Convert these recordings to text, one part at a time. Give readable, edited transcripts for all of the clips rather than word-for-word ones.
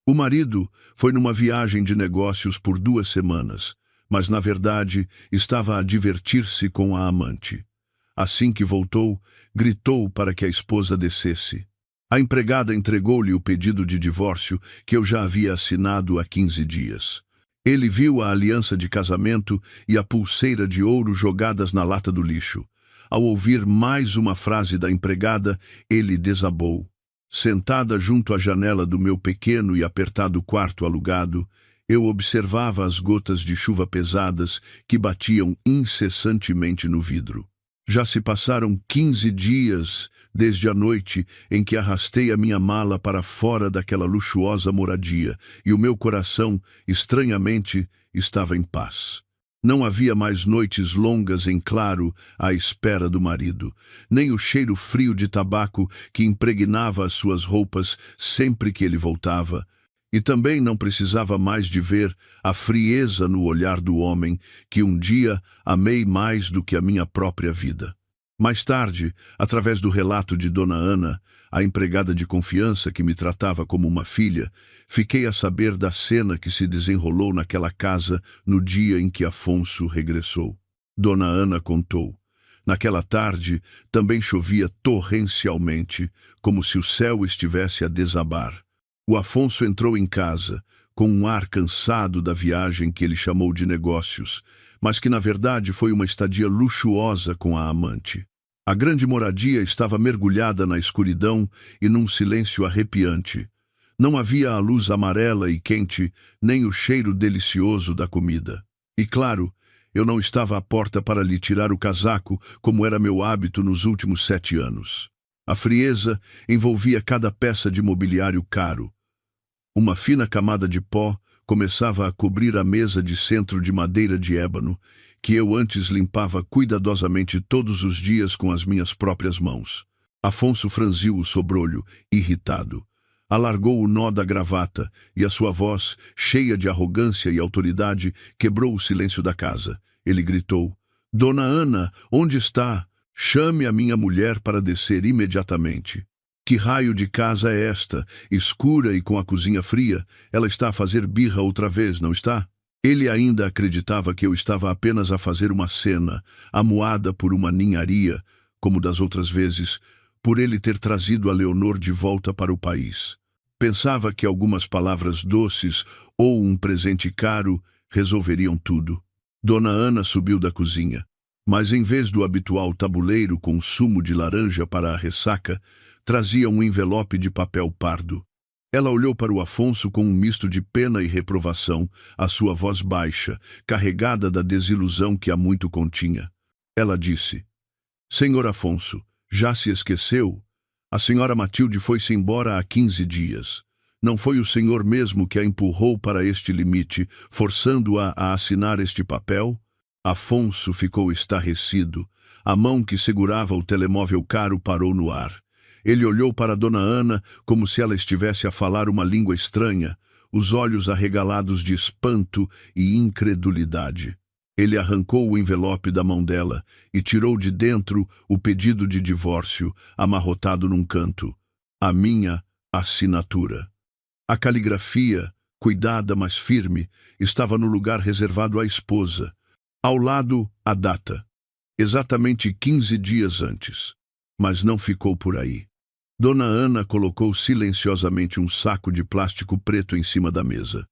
O marido foi numa viagem de negócios por 2 semanas, mas na verdade estava a divertir-se com a amante. Assim que voltou, gritou para que a esposa descesse. A empregada entregou-lhe o pedido de divórcio que eu já havia assinado há 15 dias. Ele viu a aliança de casamento e a pulseira de ouro jogadas na lata do lixo. Ao ouvir mais uma frase da empregada, ele desabou. Sentada junto à janela do meu pequeno e apertado quarto alugado, eu observava as gotas de chuva pesadas que batiam incessantemente no vidro. Já se passaram 15 dias desde a noite em que arrastei a minha mala para fora daquela luxuosa moradia, e o meu coração, estranhamente, estava em paz. Não havia mais noites longas em claro à espera do marido, nem o cheiro frio de tabaco que impregnava as suas roupas sempre que ele voltava, e também não precisava mais de ver a frieza no olhar do homem que um dia amei mais do que a minha própria vida. Mais tarde, através do relato de Dona Ana, a empregada de confiança que me tratava como uma filha, fiquei a saber da cena que se desenrolou naquela casa no dia em que Afonso regressou. Dona Ana contou. Naquela tarde, também chovia torrencialmente, como se o céu estivesse a desabar. O Afonso entrou em casa, com um ar cansado da viagem que ele chamou de negócios, mas que na verdade foi uma estadia luxuosa com a amante. A grande moradia estava mergulhada na escuridão e num silêncio arrepiante. Não havia a luz amarela e quente, nem o cheiro delicioso da comida. E claro, eu não estava à porta para lhe tirar o casaco, como era meu hábito nos últimos 7 anos. A frieza envolvia cada peça de mobiliário caro. Uma fina camada de pó começava a cobrir a mesa de centro de madeira de ébano, que eu antes limpava cuidadosamente todos os dias com as minhas próprias mãos. Afonso franziu o sobrolho, irritado. Alargou o nó da gravata e a sua voz, cheia de arrogância e autoridade, quebrou o silêncio da casa. Ele gritou: "Dona Ana, onde está? Chame a minha mulher para descer imediatamente." "Que raio de casa é esta, escura e com a cozinha fria? Ela está a fazer birra outra vez, não está?" Ele ainda acreditava que eu estava apenas a fazer uma cena, amuada por uma ninharia, como das outras vezes, por ele ter trazido a Leonor de volta para o país. Pensava que algumas palavras doces ou um presente caro resolveriam tudo. Dona Ana subiu da cozinha, mas em vez do habitual tabuleiro com sumo de laranja para a ressaca, trazia um envelope de papel pardo. Ela olhou para o Afonso com um misto de pena e reprovação, a sua voz baixa, carregada da desilusão que há muito continha. Ela disse: "Senhor Afonso, já se esqueceu? A senhora Matilde foi-se embora há 15 dias. Não foi o senhor mesmo que a empurrou para este limite, forçando-a a assinar este papel?" Afonso ficou estarrecido. A mão que segurava o telemóvel caro parou no ar. Ele olhou para Dona Ana como se ela estivesse a falar uma língua estranha, os olhos arregalados de espanto e incredulidade. Ele arrancou o envelope da mão dela e tirou de dentro o pedido de divórcio, amarrotado num canto. A minha assinatura. A caligrafia, cuidada mas firme, estava no lugar reservado à esposa. Ao lado, a data. Exatamente 15 dias antes. Mas não ficou por aí. Dona Ana colocou silenciosamente um saco de plástico preto em cima da mesa.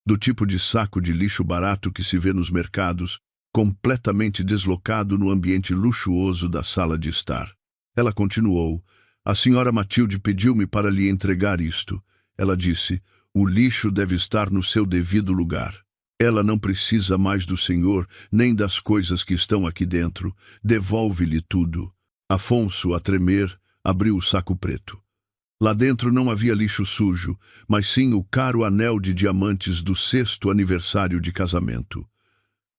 Do tipo de saco de lixo barato que se vê nos mercados, completamente deslocado no ambiente luxuoso da sala de estar. Ela continuou: "A senhora Matilde pediu-me para lhe entregar isto." Ela disse: "O lixo deve estar no seu devido lugar. Ela não precisa mais do senhor, nem das coisas que estão aqui dentro. Devolve-lhe tudo." Afonso, a tremer, abriu o saco preto. Lá dentro não havia lixo sujo, mas sim o caro anel de diamantes do 6º aniversário de casamento.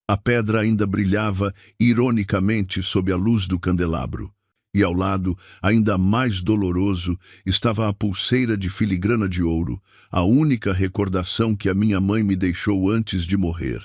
A pedra ainda brilhava ironicamente sob a luz do candelabro. E ao lado, ainda mais doloroso, estava a pulseira de filigrana de ouro, a única recordação que a minha mãe me deixou antes de morrer.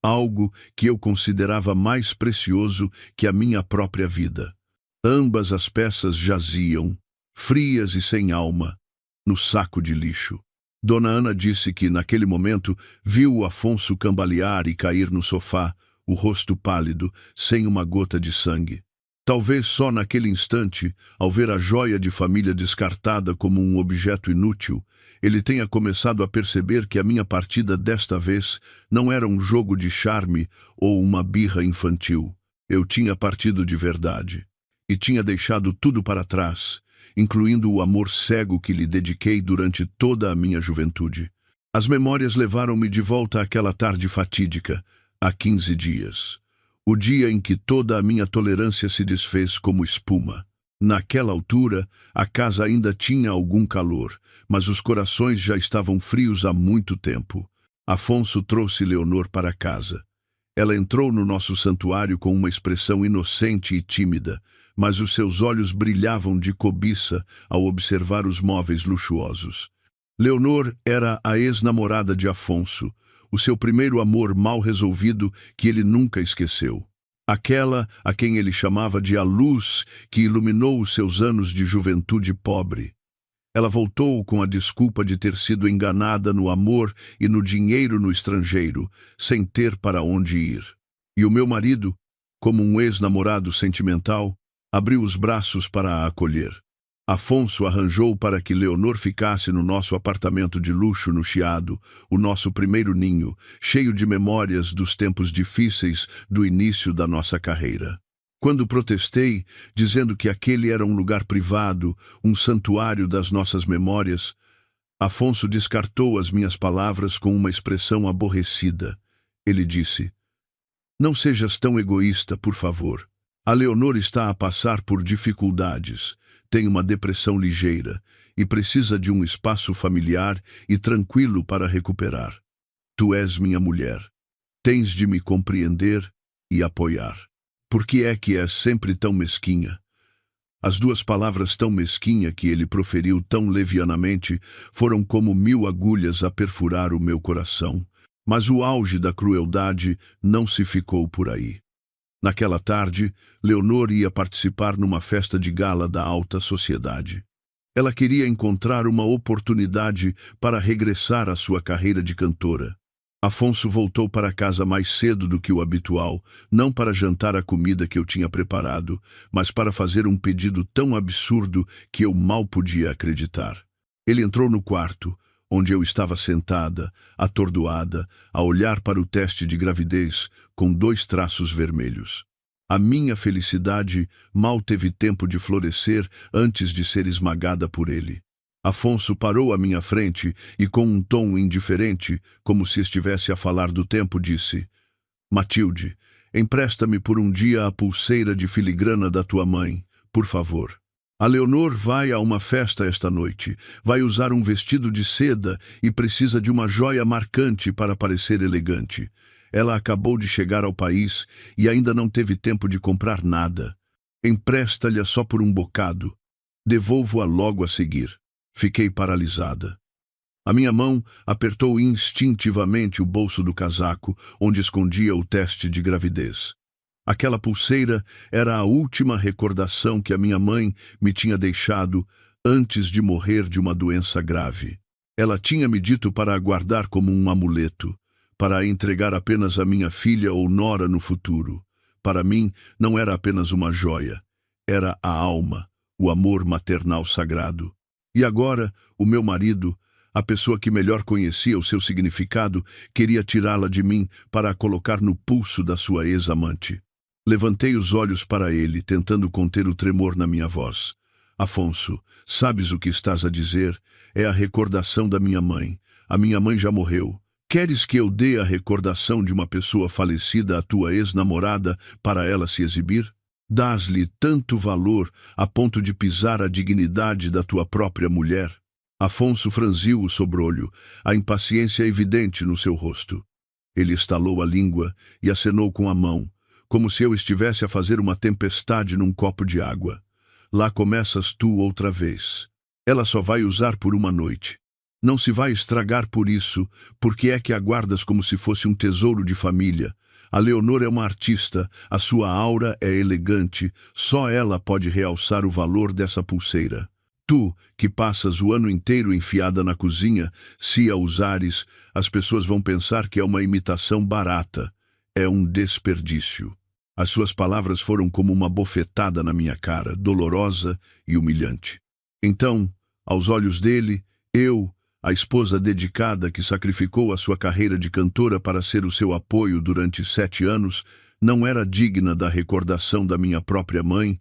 Algo que eu considerava mais precioso que a minha própria vida. Ambas as peças jaziam, frias e sem alma, no saco de lixo. Dona Ana disse que, naquele momento, viu o Afonso cambalear e cair no sofá, o rosto pálido, sem uma gota de sangue. Talvez só naquele instante, ao ver a joia de família descartada como um objeto inútil, ele tenha começado a perceber que a minha partida desta vez não era um jogo de charme ou uma birra infantil. Eu tinha partido de verdade. E tinha deixado tudo para trás, incluindo o amor cego que lhe dediquei durante toda a minha juventude. As memórias levaram-me de volta àquela tarde fatídica, há 15 dias. O dia em que toda a minha tolerância se desfez como espuma. Naquela altura, a casa ainda tinha algum calor, mas os corações já estavam frios há muito tempo. Afonso trouxe Leonor para casa. Ela entrou no nosso santuário com uma expressão inocente e tímida, mas os seus olhos brilhavam de cobiça ao observar os móveis luxuosos. Leonor era a ex-namorada de Afonso, o seu primeiro amor mal resolvido que ele nunca esqueceu. Aquela a quem ele chamava de a luz que iluminou os seus anos de juventude pobre. Ela voltou com a desculpa de ter sido enganada no amor e no dinheiro no estrangeiro, sem ter para onde ir. E o meu marido, como um ex-namorado sentimental, abriu os braços para a acolher. Afonso arranjou para que Leonor ficasse no nosso apartamento de luxo no Chiado, o nosso primeiro ninho, cheio de memórias dos tempos difíceis do início da nossa carreira. Quando protestei, dizendo que aquele era um lugar privado, um santuário das nossas memórias, Afonso descartou as minhas palavras com uma expressão aborrecida. Ele disse: "Não sejas tão egoísta, por favor. A Leonor está a passar por dificuldades, tem uma depressão ligeira e precisa de um espaço familiar e tranquilo para recuperar. Tu és minha mulher. Tens de me compreender e apoiar. Por que é que és sempre tão mesquinha?" As duas palavras tão mesquinha que ele proferiu tão levianamente foram como 1000 agulhas a perfurar o meu coração. Mas o auge da crueldade não se ficou por aí. Naquela tarde, Leonor ia participar numa festa de gala da alta sociedade. Ela queria encontrar uma oportunidade para regressar à sua carreira de cantora. Afonso voltou para casa mais cedo do que o habitual, não para jantar a comida que eu tinha preparado, mas para fazer um pedido tão absurdo que eu mal podia acreditar. Ele entrou no quarto, onde eu estava sentada, atordoada, a olhar para o teste de gravidez com 2 traços vermelhos. A minha felicidade mal teve tempo de florescer antes de ser esmagada por ele. Afonso parou à minha frente e, com um tom indiferente, como se estivesse a falar do tempo, disse: "Matilde, empresta-me por um dia a pulseira de filigrana da tua mãe, por favor. A Leonor vai a uma festa esta noite, vai usar um vestido de seda e precisa de uma joia marcante para parecer elegante. Ela acabou de chegar ao país e ainda não teve tempo de comprar nada. Empresta-lhe só por um bocado. Devolvo-a logo a seguir." Fiquei paralisada. A minha mão apertou instintivamente o bolso do casaco, onde escondia o teste de gravidez. Aquela pulseira era a última recordação que a minha mãe me tinha deixado antes de morrer de uma doença grave. Ela tinha me dito para a guardar como um amuleto, para a entregar apenas à minha filha ou nora no futuro. Para mim, não era apenas uma joia, era a alma, o amor maternal sagrado. E agora, o meu marido, a pessoa que melhor conhecia o seu significado, queria tirá-la de mim para a colocar no pulso da sua ex-amante. Levantei os olhos para ele, tentando conter o tremor na minha voz. "Afonso, sabes o que estás a dizer? É a recordação da minha mãe. A minha mãe já morreu. Queres que eu dê a recordação de uma pessoa falecida à tua ex-namorada para ela se exibir? Dás-lhe tanto valor a ponto de pisar a dignidade da tua própria mulher?" Afonso franziu o sobrolho, a impaciência evidente no seu rosto. Ele estalou a língua e acenou com a mão, como se eu estivesse a fazer uma tempestade num copo de água. "Lá começas tu outra vez. Ela só vai usar por uma noite. Não se vai estragar por isso, porque é que a guardas como se fosse um tesouro de família. A Leonor é uma artista, a sua aura é elegante, só ela pode realçar o valor dessa pulseira. Tu, que passas o ano inteiro enfiada na cozinha, se a usares, as pessoas vão pensar que é uma imitação barata. É um desperdício. As suas palavras foram como uma bofetada na minha cara, dolorosa e humilhante. Então, aos olhos dele, eu, a esposa dedicada que sacrificou a sua carreira de cantora para ser o seu apoio durante 7 anos, não era digna da recordação da minha própria mãe,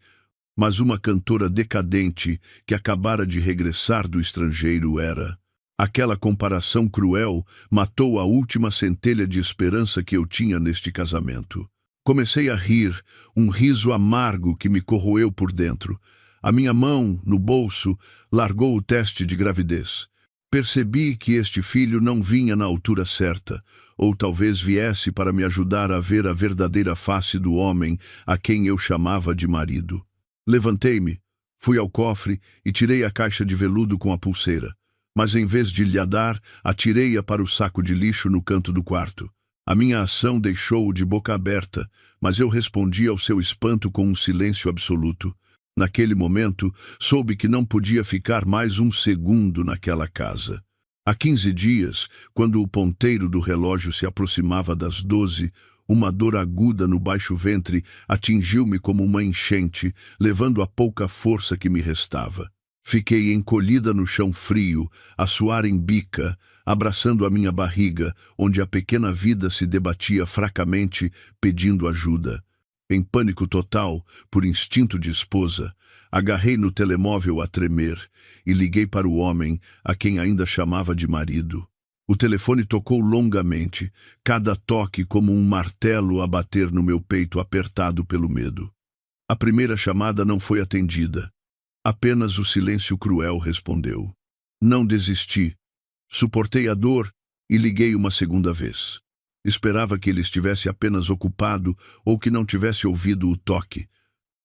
mas uma cantora decadente que acabara de regressar do estrangeiro era. Aquela comparação cruel matou a última centelha de esperança que eu tinha neste casamento. Comecei a rir, um riso amargo que me corroeu por dentro. A minha mão, no bolso, largou o teste de gravidez. Percebi que este filho não vinha na altura certa, ou talvez viesse para me ajudar a ver a verdadeira face do homem a quem eu chamava de marido. Levantei-me, fui ao cofre e tirei a caixa de veludo com a pulseira, mas em vez de lhe a dar, atirei-a para o saco de lixo no canto do quarto. A minha ação deixou-o de boca aberta, mas eu respondi ao seu espanto com um silêncio absoluto. Naquele momento, soube que não podia ficar mais um segundo naquela casa. Há 15 dias, quando o ponteiro do relógio se aproximava das 12, uma dor aguda no baixo ventre atingiu-me como uma enchente, levando a pouca força que me restava. Fiquei encolhida no chão frio, a suar em bica, abraçando a minha barriga, onde a pequena vida se debatia fracamente, pedindo ajuda. Em pânico total, por instinto de esposa, agarrei no telemóvel a tremer e liguei para o homem, a quem ainda chamava de marido. O telefone tocou longamente, cada toque como um martelo a bater no meu peito apertado pelo medo. A primeira chamada não foi atendida. Apenas o silêncio cruel respondeu. Não desisti. Suportei a dor e liguei uma segunda vez. Esperava que ele estivesse apenas ocupado ou que não tivesse ouvido o toque.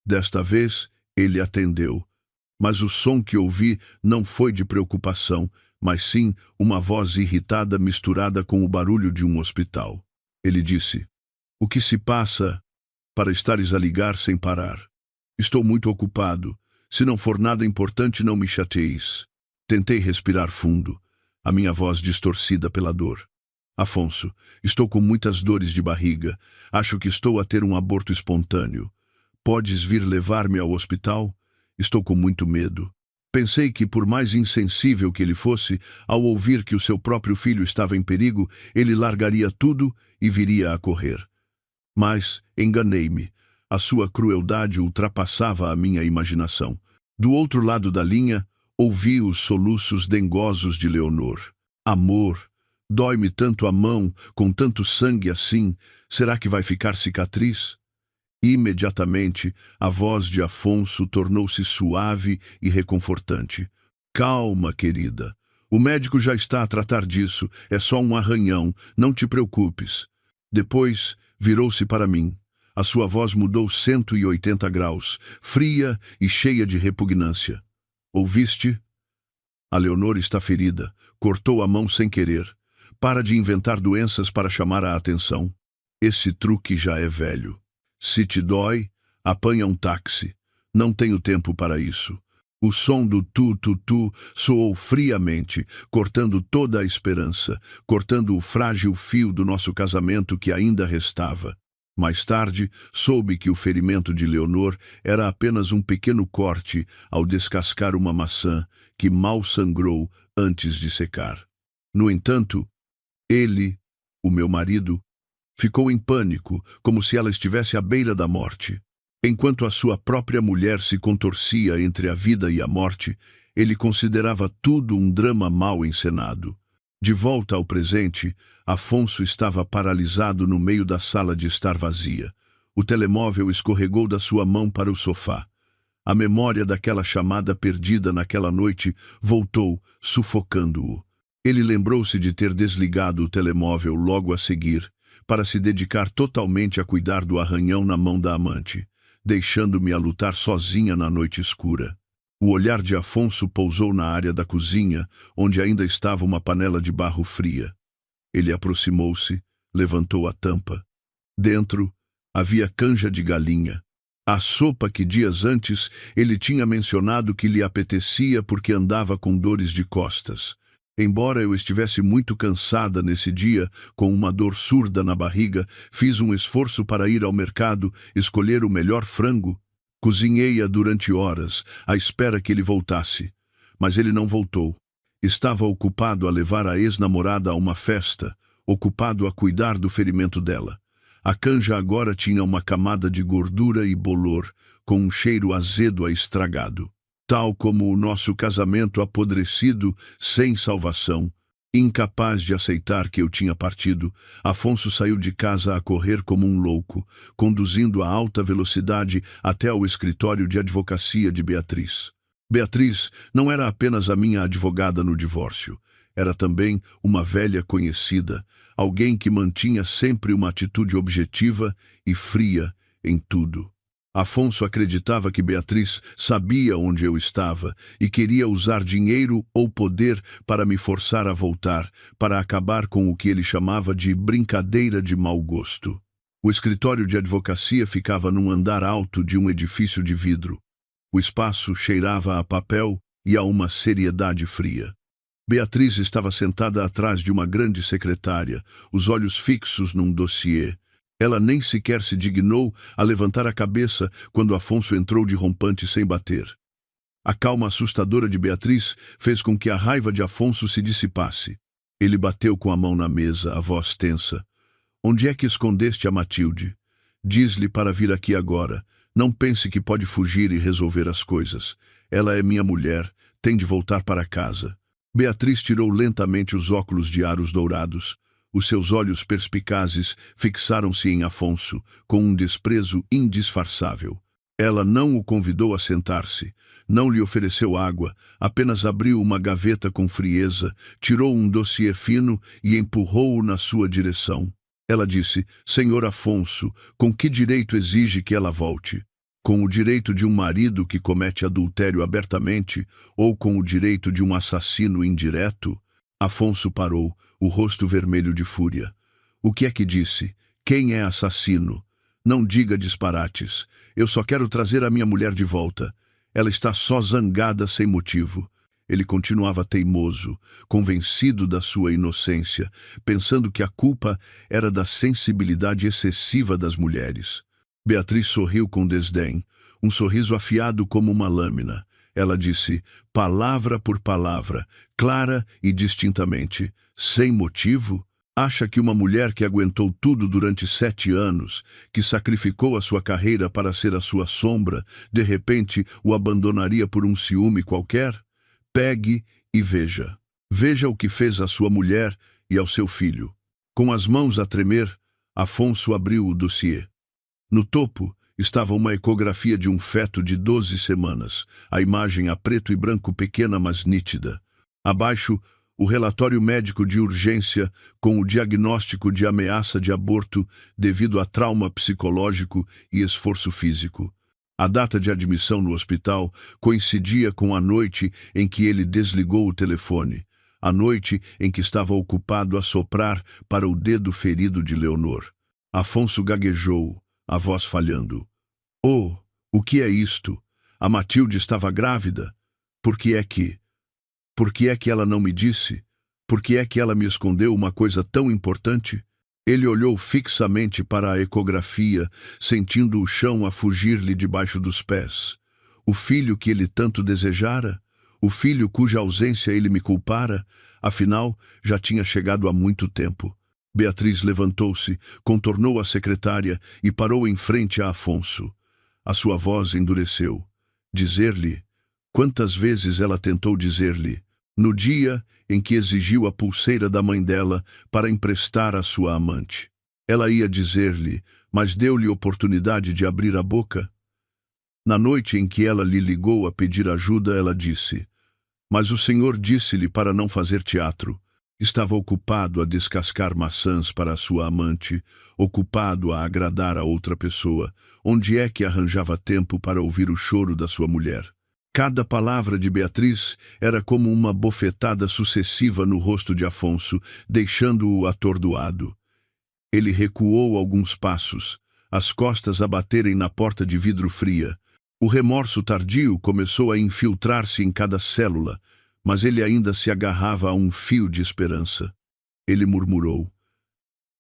Desta vez, ele atendeu. Mas o som que ouvi não foi de preocupação, mas sim uma voz irritada misturada com o barulho de um hospital. Ele disse: "O que se passa para estares a ligar sem parar? Estou muito ocupado. Se não for nada importante, não me chateis." Tentei respirar fundo, a minha voz distorcida pela dor. "Afonso, estou com muitas dores de barriga. Acho que estou a ter um aborto espontâneo. Podes vir levar-me ao hospital? Estou com muito medo." Pensei que, por mais insensível que ele fosse, ao ouvir que o seu próprio filho estava em perigo, ele largaria tudo e viria a correr. Mas enganei-me. A sua crueldade ultrapassava a minha imaginação. Do outro lado da linha, ouvi os soluços dengosos de Leonor. "Amor, dói-me tanto a mão, com tanto sangue assim. Será que vai ficar cicatriz?" Imediatamente, a voz de Afonso tornou-se suave e reconfortante. "Calma, querida. O médico já está a tratar disso. É só um arranhão. Não te preocupes." Depois, virou-se para mim. A sua voz mudou 180 graus, fria e cheia de repugnância. "Ouviste? A Leonor está ferida. Cortou a mão sem querer. Para de inventar doenças para chamar a atenção. Esse truque já é velho. Se te dói, apanha um táxi. Não tenho tempo para isso." O som do tu-tu-tu soou friamente, cortando toda a esperança, cortando o frágil fio do nosso casamento que ainda restava. Mais tarde, soube que o ferimento de Leonor era apenas um pequeno corte ao descascar uma maçã que mal sangrou antes de secar. No entanto, ele, o meu marido, ficou em pânico, como se ela estivesse à beira da morte. Enquanto a sua própria mulher se contorcia entre a vida e a morte, ele considerava tudo um drama mal encenado. De volta ao presente, Afonso estava paralisado no meio da sala de estar vazia. O telemóvel escorregou da sua mão para o sofá. A memória daquela chamada perdida naquela noite voltou, sufocando-o. Ele lembrou-se de ter desligado o telemóvel logo a seguir, para se dedicar totalmente a cuidar do arranhão na mão da amante, deixando-me a lutar sozinha na noite escura. O olhar de Afonso pousou na área da cozinha, onde ainda estava uma panela de barro fria. Ele aproximou-se, levantou a tampa. Dentro havia canja de galinha. A sopa que dias antes ele tinha mencionado que lhe apetecia porque andava com dores de costas. Embora eu estivesse muito cansada nesse dia, com uma dor surda na barriga, fiz um esforço para ir ao mercado, escolher o melhor frango. Cozinhei-a durante horas, à espera que ele voltasse. Mas ele não voltou. Estava ocupado a levar a ex-namorada a uma festa, ocupado a cuidar do ferimento dela. A canja agora tinha uma camada de gordura e bolor, com um cheiro azedo a estragado. Tal como o nosso casamento apodrecido, sem salvação. Incapaz de aceitar que eu tinha partido, Afonso saiu de casa a correr como um louco, conduzindo a alta velocidade até ao escritório de advocacia de Beatriz. Beatriz não era apenas a minha advogada no divórcio. Era também uma velha conhecida, alguém que mantinha sempre uma atitude objetiva e fria em tudo. Afonso acreditava que Beatriz sabia onde eu estava e queria usar dinheiro ou poder para me forçar a voltar, para acabar com o que ele chamava de brincadeira de mau gosto. O escritório de advocacia ficava num andar alto de um edifício de vidro. O espaço cheirava a papel e a uma seriedade fria. Beatriz estava sentada atrás de uma grande secretária, os olhos fixos num dossiê. Ela nem sequer se dignou a levantar a cabeça quando Afonso entrou de rompante sem bater. A calma assustadora de Beatriz fez com que a raiva de Afonso se dissipasse. Ele bateu com a mão na mesa, a voz tensa. "Onde é que escondeste a Matilde? Diz-lhe para vir aqui agora. Não pense que pode fugir e resolver as coisas. Ela é minha mulher, tem de voltar para casa." Beatriz tirou lentamente os óculos de aros dourados. Os seus olhos perspicazes fixaram-se em Afonso, com um desprezo indisfarçável. Ela não o convidou a sentar-se, não lhe ofereceu água, apenas abriu uma gaveta com frieza, tirou um dossiê fino e empurrou-o na sua direção. Ela disse: "Senhor Afonso, com que direito exige que ela volte? Com o direito de um marido que comete adultério abertamente ou com o direito de um assassino indireto?" Afonso parou, o rosto vermelho de fúria. "O que é que disse? Quem é assassino? Não diga disparates. Eu só quero trazer a minha mulher de volta. Ela está só zangada sem motivo." Ele continuava teimoso, convencido da sua inocência, pensando que a culpa era da sensibilidade excessiva das mulheres. Beatriz sorriu com desdém, um sorriso afiado como uma lâmina. Ela disse, palavra por palavra, clara e distintamente: "Sem motivo? Acha que uma mulher que aguentou tudo durante 7 anos, que sacrificou a sua carreira para ser a sua sombra, de repente o abandonaria por um ciúme qualquer? Pegue e veja. Veja o que fez à sua mulher e ao seu filho." Com as mãos a tremer, Afonso abriu o dossiê. No topo estava uma ecografia de um feto de 12 semanas, a imagem a preto e branco pequena, mas nítida. Abaixo, o relatório médico de urgência com o diagnóstico de ameaça de aborto devido a trauma psicológico e esforço físico. A data de admissão no hospital coincidia com a noite em que ele desligou o telefone, a noite em que estava ocupado a soprar para o dedo ferido de Leonor. Afonso gaguejou, a voz falhando. "Oh, o que é isto? A Matilde estava grávida? Por que é que ela não me disse? Por que é que ela me escondeu uma coisa tão importante?" Ele olhou fixamente para a ecografia, sentindo o chão a fugir-lhe debaixo dos pés. O filho que ele tanto desejara? O filho cuja ausência ele me culpara? Afinal, já tinha chegado há muito tempo. Beatriz levantou-se, contornou a secretária e parou em frente a Afonso. A sua voz endureceu. Dizer-lhe? Quantas vezes ela tentou dizer-lhe? No dia em que exigiu a pulseira da mãe dela para emprestar à sua amante. Ela ia dizer-lhe, mas deu-lhe oportunidade de abrir a boca. Na noite em que ela lhe ligou a pedir ajuda, ela disse, mas o senhor disse-lhe para não fazer teatro. Estava ocupado a descascar maçãs para a sua amante, ocupado a agradar a outra pessoa. Onde é que arranjava tempo para ouvir o choro da sua mulher? Cada palavra de Beatriz era como uma bofetada sucessiva no rosto de Afonso, deixando-o atordoado. Ele recuou alguns passos, as costas a baterem na porta de vidro fria. O remorso tardio começou a infiltrar-se em cada célula, mas ele ainda se agarrava a um fio de esperança. Ele murmurou: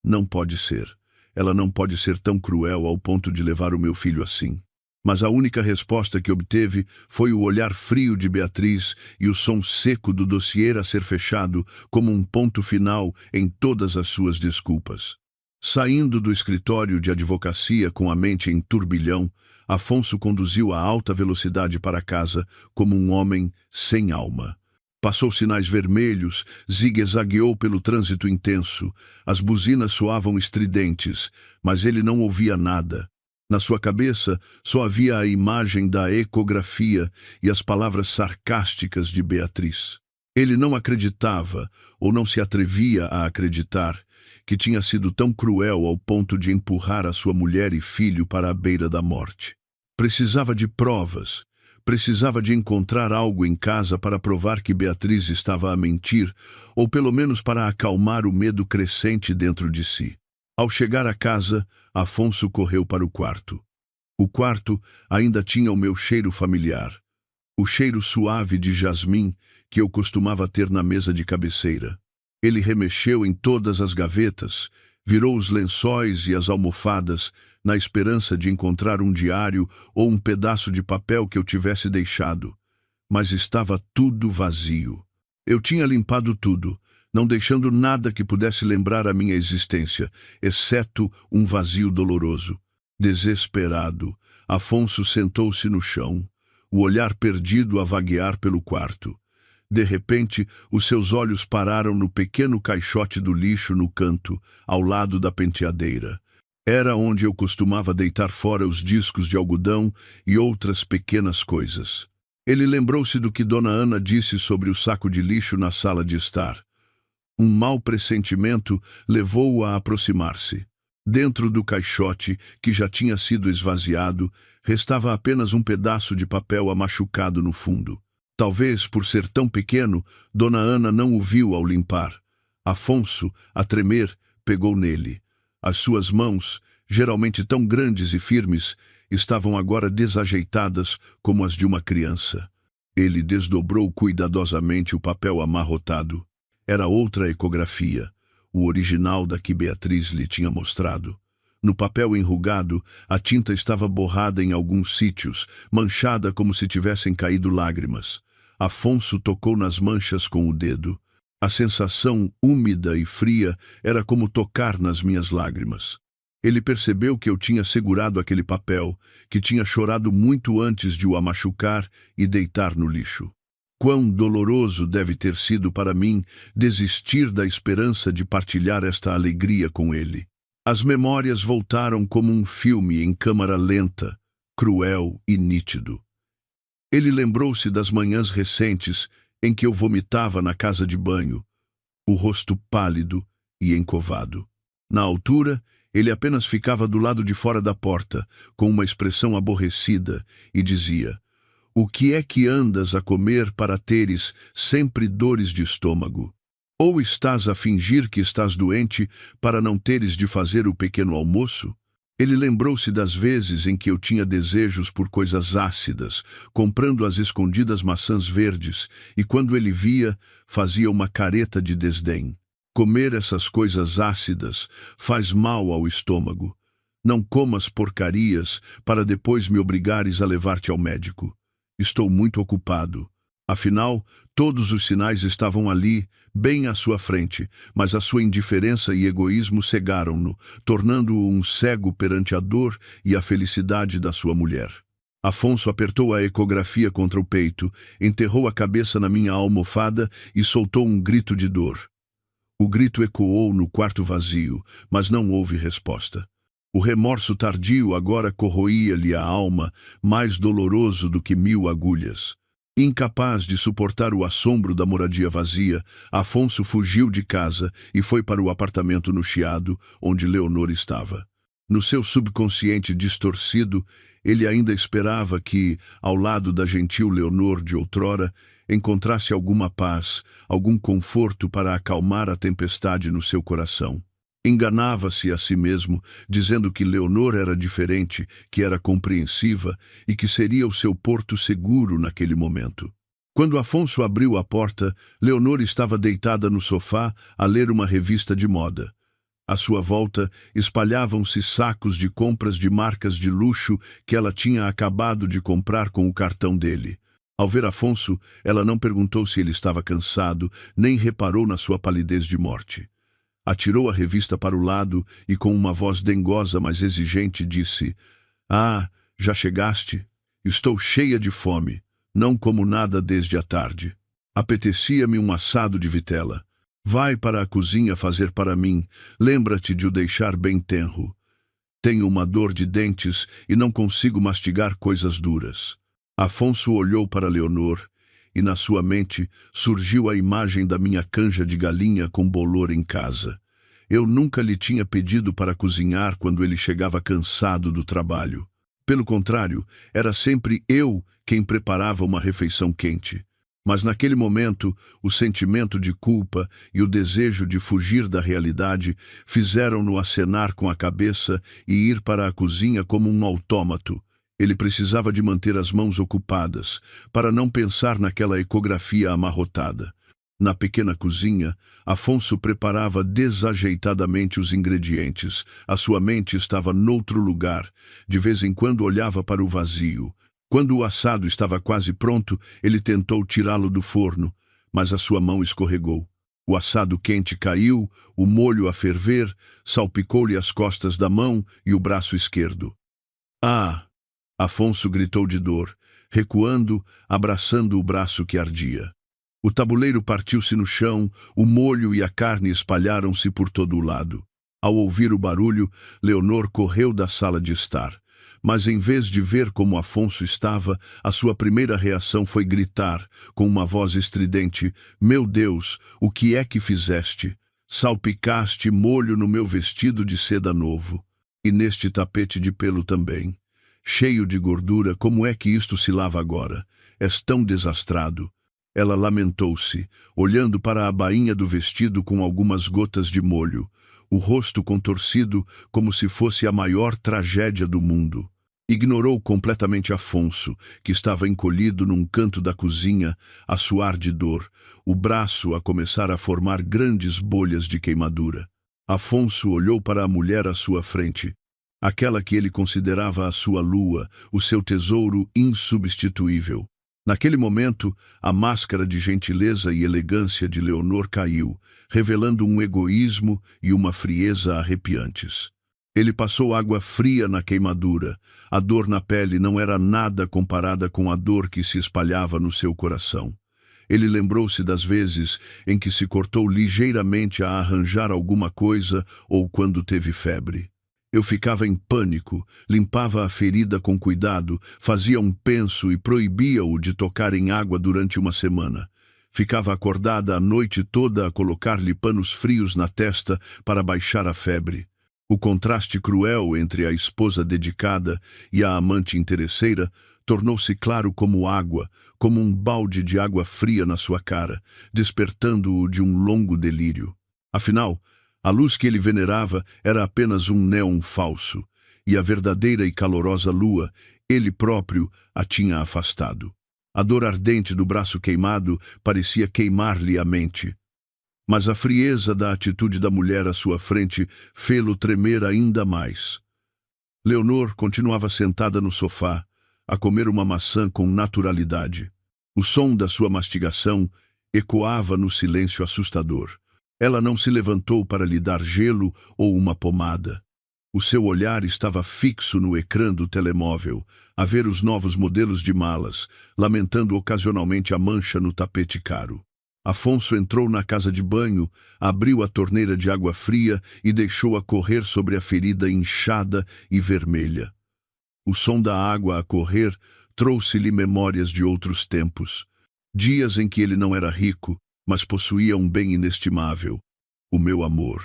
"Não pode ser. Ela não pode ser tão cruel ao ponto de levar o meu filho assim." Mas a única resposta que obteve foi o olhar frio de Beatriz e o som seco do dossiê a ser fechado como um ponto final em todas as suas desculpas. Saindo do escritório de advocacia com a mente em turbilhão, Afonso conduziu a alta velocidade para casa como um homem sem alma. Passou sinais vermelhos, zigue-zagueou pelo trânsito intenso. As buzinas soavam estridentes, mas ele não ouvia nada. Na sua cabeça só havia a imagem da ecografia e as palavras sarcásticas de Beatriz. Ele não acreditava, ou não se atrevia a acreditar, que tinha sido tão cruel ao ponto de empurrar a sua mulher e filho para a beira da morte. Precisava de provas. Precisava de encontrar algo em casa para provar que Beatriz estava a mentir, ou pelo menos para acalmar o medo crescente dentro de si. Ao chegar à casa, Afonso correu para o quarto. O quarto ainda tinha o meu cheiro familiar, o cheiro suave de jasmim que eu costumava ter na mesa de cabeceira. Ele remexeu em todas as gavetas, virou os lençóis e as almofadas, na esperança de encontrar um diário ou um pedaço de papel que eu tivesse deixado. Mas estava tudo vazio. Eu tinha limpado tudo, não deixando nada que pudesse lembrar a minha existência, exceto um vazio doloroso. Desesperado, Afonso sentou-se no chão, o olhar perdido a vaguear pelo quarto. De repente, os seus olhos pararam no pequeno caixote do lixo no canto, ao lado da penteadeira. Era onde eu costumava deitar fora os discos de algodão e outras pequenas coisas. Ele lembrou-se do que Dona Ana disse sobre o saco de lixo na sala de estar. Um mau pressentimento levou-o a aproximar-se. Dentro do caixote, que já tinha sido esvaziado, restava apenas um pedaço de papel amachucado no fundo. Talvez, por ser tão pequeno, Dona Ana não o viu ao limpar. Afonso, a tremer, pegou nele. As suas mãos, geralmente tão grandes e firmes, estavam agora desajeitadas como as de uma criança. Ele desdobrou cuidadosamente o papel amarrotado. Era outra ecografia, o original da que Beatriz lhe tinha mostrado. No papel enrugado, a tinta estava borrada em alguns sítios, manchada como se tivessem caído lágrimas. Afonso tocou nas manchas com o dedo. A sensação úmida e fria era como tocar nas minhas lágrimas. Ele percebeu que eu tinha segurado aquele papel, que tinha chorado muito antes de o machucar e deitar no lixo. Quão doloroso deve ter sido para mim desistir da esperança de partilhar esta alegria com ele. As memórias voltaram como um filme em câmara lenta, cruel e nítido. Ele lembrou-se das manhãs recentes em que eu vomitava na casa de banho, o rosto pálido e encovado. Na altura, ele apenas ficava do lado de fora da porta, com uma expressão aborrecida, e dizia: "O que é que andas a comer para teres sempre dores de estômago? Ou estás a fingir que estás doente para não teres de fazer o pequeno almoço?" Ele lembrou-se das vezes em que eu tinha desejos por coisas ácidas, comprando às escondidas maçãs verdes, e quando ele via, fazia uma careta de desdém. Comer essas coisas ácidas faz mal ao estômago. Não comas porcarias para depois me obrigares a levar-te ao médico. Estou muito ocupado. Afinal, todos os sinais estavam ali, bem à sua frente, mas a sua indiferença e egoísmo cegaram-no, tornando-o um cego perante a dor e a felicidade da sua mulher. Afonso apertou a ecografia contra o peito, enterrou a cabeça na minha almofada e soltou um grito de dor. O grito ecoou no quarto vazio, mas não houve resposta. O remorso tardio agora corroía-lhe a alma, mais doloroso do que 1000 agulhas. Incapaz de suportar o assombro da moradia vazia, Afonso fugiu de casa e foi para o apartamento no Chiado, onde Leonor estava. No seu subconsciente distorcido, ele ainda esperava que, ao lado da gentil Leonor de outrora, encontrasse alguma paz, algum conforto para acalmar a tempestade no seu coração. Enganava-se a si mesmo, dizendo que Leonor era diferente, que era compreensiva e que seria o seu porto seguro naquele momento. Quando Afonso abriu a porta, Leonor estava deitada no sofá a ler uma revista de moda. À sua volta, espalhavam-se sacos de compras de marcas de luxo que ela tinha acabado de comprar com o cartão dele. Ao ver Afonso, ela não perguntou se ele estava cansado, nem reparou na sua palidez de morte. Atirou a revista para o lado e, com uma voz dengosa, mas exigente, disse: "Ah, já chegaste? Estou cheia de fome. Não como nada desde a tarde. Apetecia-me um assado de vitela. Vai para a cozinha fazer para mim. Lembra-te de o deixar bem tenro. Tenho uma dor de dentes e não consigo mastigar coisas duras." Afonso olhou para Leonor e na sua mente surgiu a imagem da minha canja de galinha com bolor em casa. Eu nunca lhe tinha pedido para cozinhar quando ele chegava cansado do trabalho. Pelo contrário, era sempre eu quem preparava uma refeição quente. Mas naquele momento, o sentimento de culpa e o desejo de fugir da realidade fizeram-no acenar com a cabeça e ir para a cozinha como um autômato. Ele precisava de manter as mãos ocupadas, para não pensar naquela ecografia amarrotada. Na pequena cozinha, Afonso preparava desajeitadamente os ingredientes. A sua mente estava noutro lugar. De vez em quando olhava para o vazio. Quando o assado estava quase pronto, ele tentou tirá-lo do forno, mas a sua mão escorregou. O assado quente caiu, o molho a ferver, salpicou-lhe as costas da mão e o braço esquerdo. "Ah!" Afonso gritou de dor, recuando, abraçando o braço que ardia. O tabuleiro partiu-se no chão, o molho e a carne espalharam-se por todo o lado. Ao ouvir o barulho, Leonor correu da sala de estar. Mas em vez de ver como Afonso estava, a sua primeira reação foi gritar, com uma voz estridente: "Meu Deus, o que é que fizeste? Salpicaste molho no meu vestido de seda novo. E neste tapete de pelo também. Cheio de gordura, como é que isto se lava agora? És tão desastrado." Ela lamentou-se, olhando para a bainha do vestido com algumas gotas de molho, o rosto contorcido como se fosse a maior tragédia do mundo. Ignorou completamente Afonso, que estava encolhido num canto da cozinha, a suar de dor, o braço a começar a formar grandes bolhas de queimadura. Afonso olhou para a mulher à sua frente, aquela que ele considerava a sua lua, o seu tesouro insubstituível. Naquele momento, a máscara de gentileza e elegância de Leonor caiu, revelando um egoísmo e uma frieza arrepiantes. Ele passou água fria na queimadura. A dor na pele não era nada comparada com a dor que se espalhava no seu coração. Ele lembrou-se das vezes em que se cortou ligeiramente a arranjar alguma coisa ou quando teve febre. Eu ficava em pânico, limpava a ferida com cuidado, fazia um penso e proibia-o de tocar em água durante uma semana. Ficava acordada a noite toda a colocar-lhe panos frios na testa para baixar a febre. O contraste cruel entre a esposa dedicada e a amante interesseira tornou-se claro como água, como um balde de água fria na sua cara, despertando-o de um longo delírio. Afinal, a luz que ele venerava era apenas um néon falso, e a verdadeira e calorosa lua, ele próprio, a tinha afastado. A dor ardente do braço queimado parecia queimar-lhe a mente. Mas a frieza da atitude da mulher à sua frente fê-lo tremer ainda mais. Leonor continuava sentada no sofá, a comer uma maçã com naturalidade. O som da sua mastigação ecoava no silêncio assustador. Ela não se levantou para lhe dar gelo ou uma pomada. O seu olhar estava fixo no ecrã do telemóvel, a ver os novos modelos de malas, lamentando ocasionalmente a mancha no tapete caro. Afonso entrou na casa de banho, abriu a torneira de água fria e deixou-a correr sobre a ferida inchada e vermelha. O som da água a correr trouxe-lhe memórias de outros tempos, dias em que ele não era rico, mas possuía um bem inestimável, o meu amor.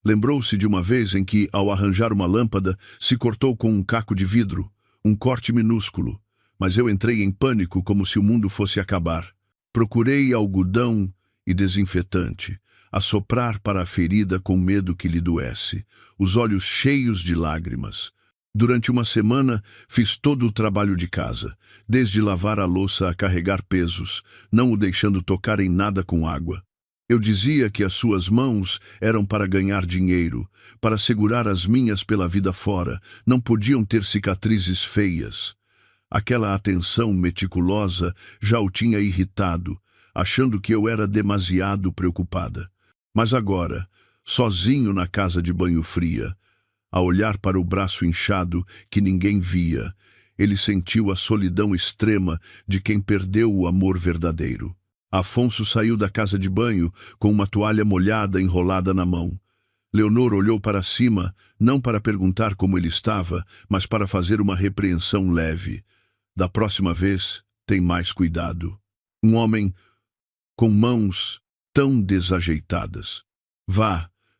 Lembrou-se de uma vez em que, ao arranjar uma lâmpada, se cortou com um caco de vidro, um corte minúsculo, mas eu entrei em pânico como se o mundo fosse acabar. Procurei algodão e desinfetante. a soprar para a ferida com medo que lhe doesse, os olhos cheios de lágrimas. Durante uma semana, fiz todo o trabalho de casa, desde lavar a louça a carregar pesos, não o deixando tocar em nada com água. Eu dizia que as suas mãos eram para ganhar dinheiro, para segurar as minhas pela vida fora, não podiam ter cicatrizes feias. Aquela atenção meticulosa já o tinha irritado, achando que eu era demasiado preocupada. Mas agora, sozinho na casa de banho fria, a olhar para o braço inchado que ninguém via, ele sentiu a solidão extrema de quem perdeu o amor verdadeiro. Afonso saiu da casa de banho com uma toalha molhada enrolada na mão. Leonor olhou para cima, não para perguntar como ele estava, mas para fazer uma repreensão leve. Da próxima vez, tem mais cuidado. Um homem com mãos tão desajeitadas.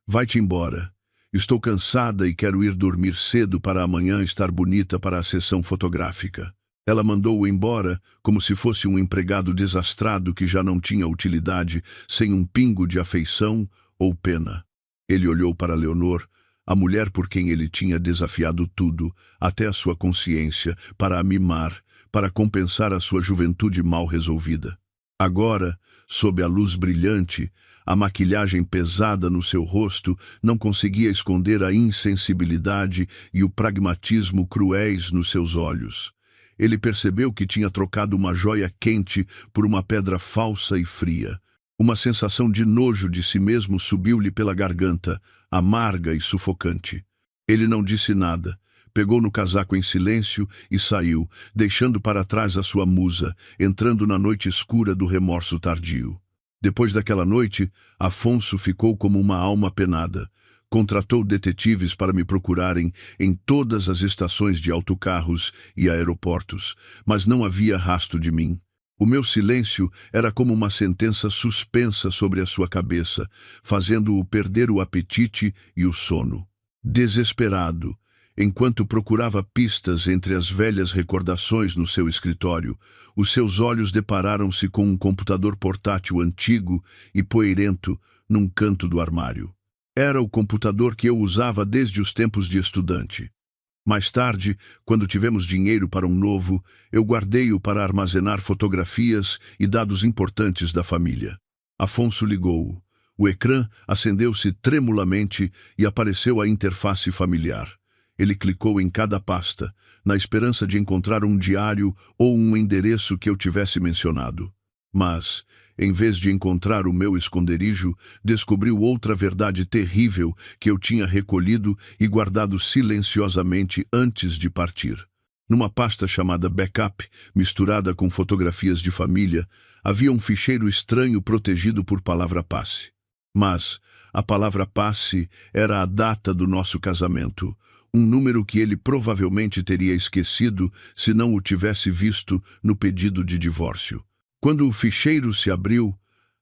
Vai-te embora. Estou cansada e quero ir dormir cedo para amanhã estar bonita para a sessão fotográfica. Ela mandou-o embora como se fosse um empregado desastrado que já não tinha utilidade, sem um pingo de afeição ou pena. Ele olhou para Leonor, a mulher por quem ele tinha desafiado tudo, até a sua consciência, para a mimar, para compensar a sua juventude mal resolvida. Agora, sob a luz brilhante, a maquilhagem pesada no seu rosto não conseguia esconder a insensibilidade e o pragmatismo cruéis nos seus olhos. Ele percebeu que tinha trocado uma joia quente por uma pedra falsa e fria. Uma sensação de nojo de si mesmo subiu-lhe pela garganta, amarga e sufocante. Ele não disse nada. Pegou no casaco em silêncio e saiu, deixando para trás a sua musa, entrando na noite escura do remorso tardio. Depois daquela noite, Afonso ficou como uma alma penada. Contratou detetives para me procurarem em todas as estações de autocarros e aeroportos, mas não havia rastro de mim. O meu silêncio era como uma sentença suspensa sobre a sua cabeça, fazendo-o perder o apetite e o sono. Desesperado, enquanto procurava pistas entre as velhas recordações no seu escritório, os seus olhos depararam-se com um computador portátil antigo e poeirento num canto do armário. Era o computador que eu usava desde os tempos de estudante. Mais tarde, quando tivemos dinheiro para um novo, eu guardei-o para armazenar fotografias e dados importantes da família. Afonso ligou-o. O ecrã acendeu-se tremulamente e apareceu a interface familiar. Ele clicou em cada pasta, na esperança de encontrar um diário ou um endereço que eu tivesse mencionado. Mas, em vez de encontrar o meu esconderijo, descobriu outra verdade terrível que eu tinha recolhido e guardado silenciosamente antes de partir. Numa pasta chamada Backup, misturada com fotografias de família, havia um ficheiro estranho protegido por palavra passe. Mas a palavra passe era a data do nosso casamento, um número que ele provavelmente teria esquecido se não o tivesse visto no pedido de divórcio. Quando o ficheiro se abriu,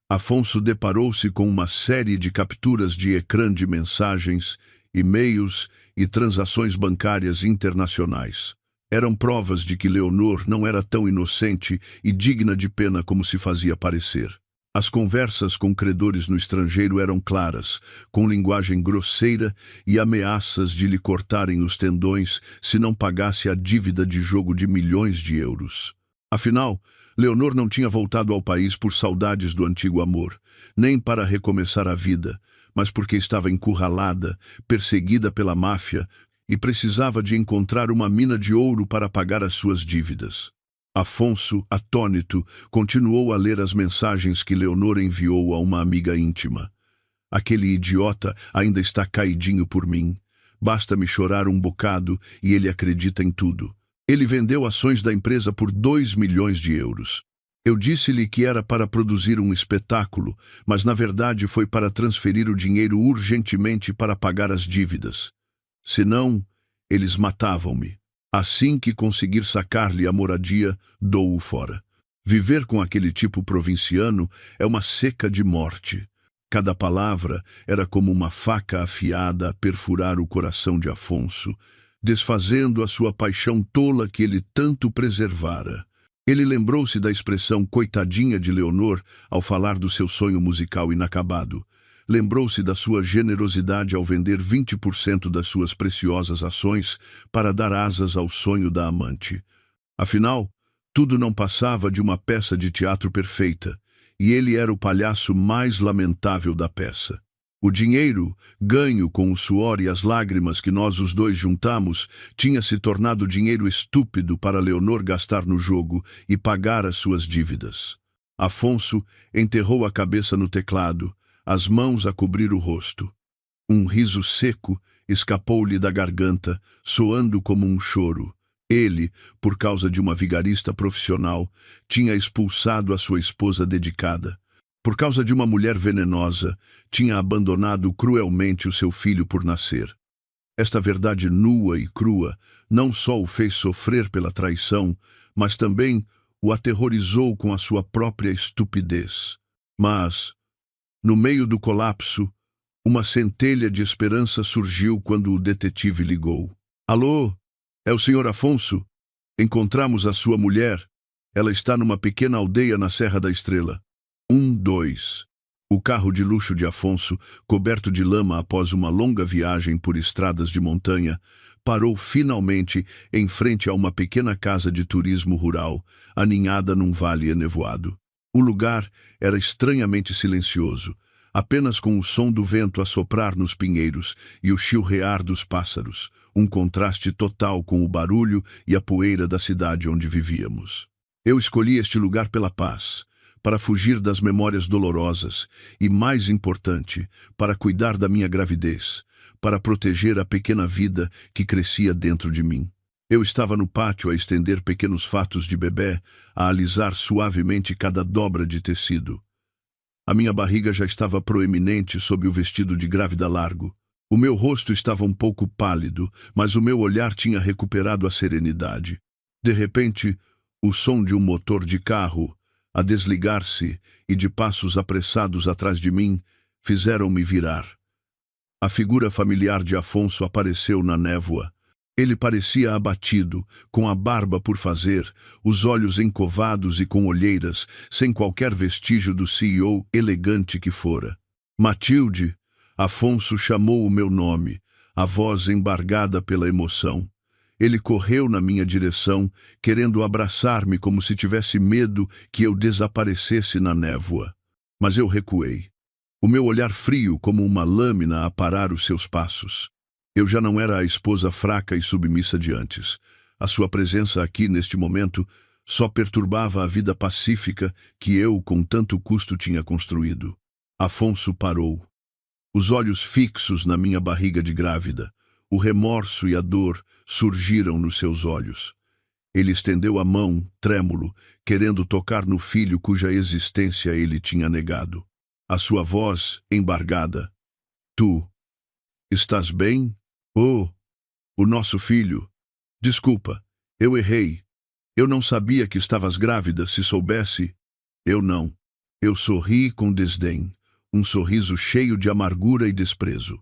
Afonso deparou-se com uma série de capturas de ecrã de mensagens, e-mails e transações bancárias internacionais. Eram provas de que Leonor não era tão inocente e digna de pena como se fazia parecer. As conversas com credores no estrangeiro eram claras, com linguagem grosseira e ameaças de lhe cortarem os tendões se não pagasse a dívida de jogo de milhões de euros. Afinal, Leonor não tinha voltado ao país por saudades do antigo amor, nem para recomeçar a vida, mas porque estava encurralada, perseguida pela máfia e precisava de encontrar uma mina de ouro para pagar as suas dívidas. Afonso, atônito, continuou a ler as mensagens que Leonor enviou a uma amiga íntima. Aquele idiota ainda está caidinho por mim. Basta-me chorar um bocado e ele acredita em tudo. Ele vendeu ações da empresa por 2 milhões de euros. Eu disse-lhe que era para produzir um espetáculo, mas na verdade foi para transferir o dinheiro urgentemente para pagar as dívidas. Senão, eles matavam-me. Assim que conseguir sacar-lhe a moradia, dou-o fora. Viver com aquele tipo provinciano é uma seca de morte. Cada palavra era como uma faca afiada a perfurar o coração de Afonso, desfazendo a sua paixão tola que ele tanto preservara. Ele lembrou-se da expressão coitadinha de Leonor ao falar do seu sonho musical inacabado. lembrou-se da sua generosidade ao vender 20% das suas preciosas ações para dar asas ao sonho da amante. Afinal, tudo não passava de uma peça de teatro perfeita, e ele era o palhaço mais lamentável da peça. O dinheiro, ganho com o suor e as lágrimas que nós os dois juntamos, tinha se tornado dinheiro estúpido para Leonor gastar no jogo e pagar as suas dívidas. Afonso enterrou a cabeça no teclado, as mãos a cobrir o rosto. Um riso seco escapou-lhe da garganta, soando como um choro. Ele, por causa de uma vigarista profissional, tinha expulsado a sua esposa dedicada. Por causa de uma mulher venenosa, tinha abandonado cruelmente o seu filho por nascer. Esta verdade nua e crua não só o fez sofrer pela traição, mas também o aterrorizou com a sua própria estupidez. Mas, no meio do colapso, uma centelha de esperança surgiu quando o detetive ligou. Alô? É o Sr. Afonso? Encontramos a sua mulher. Ela está numa pequena aldeia na Serra da Estrela. 2. O carro de luxo de Afonso, coberto de lama após uma longa viagem por estradas de montanha, parou finalmente em frente a uma pequena casa de turismo rural, aninhada num vale enevoado. O lugar era estranhamente silencioso, apenas com o som do vento a soprar nos pinheiros e o chilrear dos pássaros, um contraste total com o barulho e a poeira da cidade onde vivíamos. Eu escolhi este lugar pela paz, para fugir das memórias dolorosas e, mais importante, para cuidar da minha gravidez, para proteger a pequena vida que crescia dentro de mim. Eu estava no pátio a estender pequenos fatos de bebê, a alisar suavemente cada dobra de tecido. A minha barriga já estava proeminente sob o vestido de grávida largo. O meu rosto estava um pouco pálido, mas o meu olhar tinha recuperado a serenidade. De repente, o som de um motor de carro, a desligar-se e de passos apressados atrás de mim, fizeram-me virar. A figura familiar de Afonso apareceu na névoa. Ele parecia abatido, com a barba por fazer, os olhos encovados e com olheiras, sem qualquer vestígio do CEO elegante que fora. Matilde, Afonso chamou o meu nome, a voz embargada pela emoção. Ele correu na minha direção, querendo abraçar-me como se tivesse medo que eu desaparecesse na névoa. Mas eu recuei. O meu olhar frio como uma lâmina a parar os seus passos. Eu já não era a esposa fraca e submissa de antes. A sua presença aqui, neste momento, só perturbava a vida pacífica que eu, com tanto custo, tinha construído. Afonso parou. Os olhos fixos na minha barriga de grávida, o remorso e a dor surgiram nos seus olhos. Ele estendeu a mão, trêmulo, querendo tocar no filho cuja existência ele tinha negado. A sua voz, embargada. Tu, estás bem? Oh, o nosso filho. Desculpa, eu errei. Eu não sabia que estavas grávida, se soubesse. Eu não. Eu sorri com desdém, um sorriso cheio de amargura e desprezo.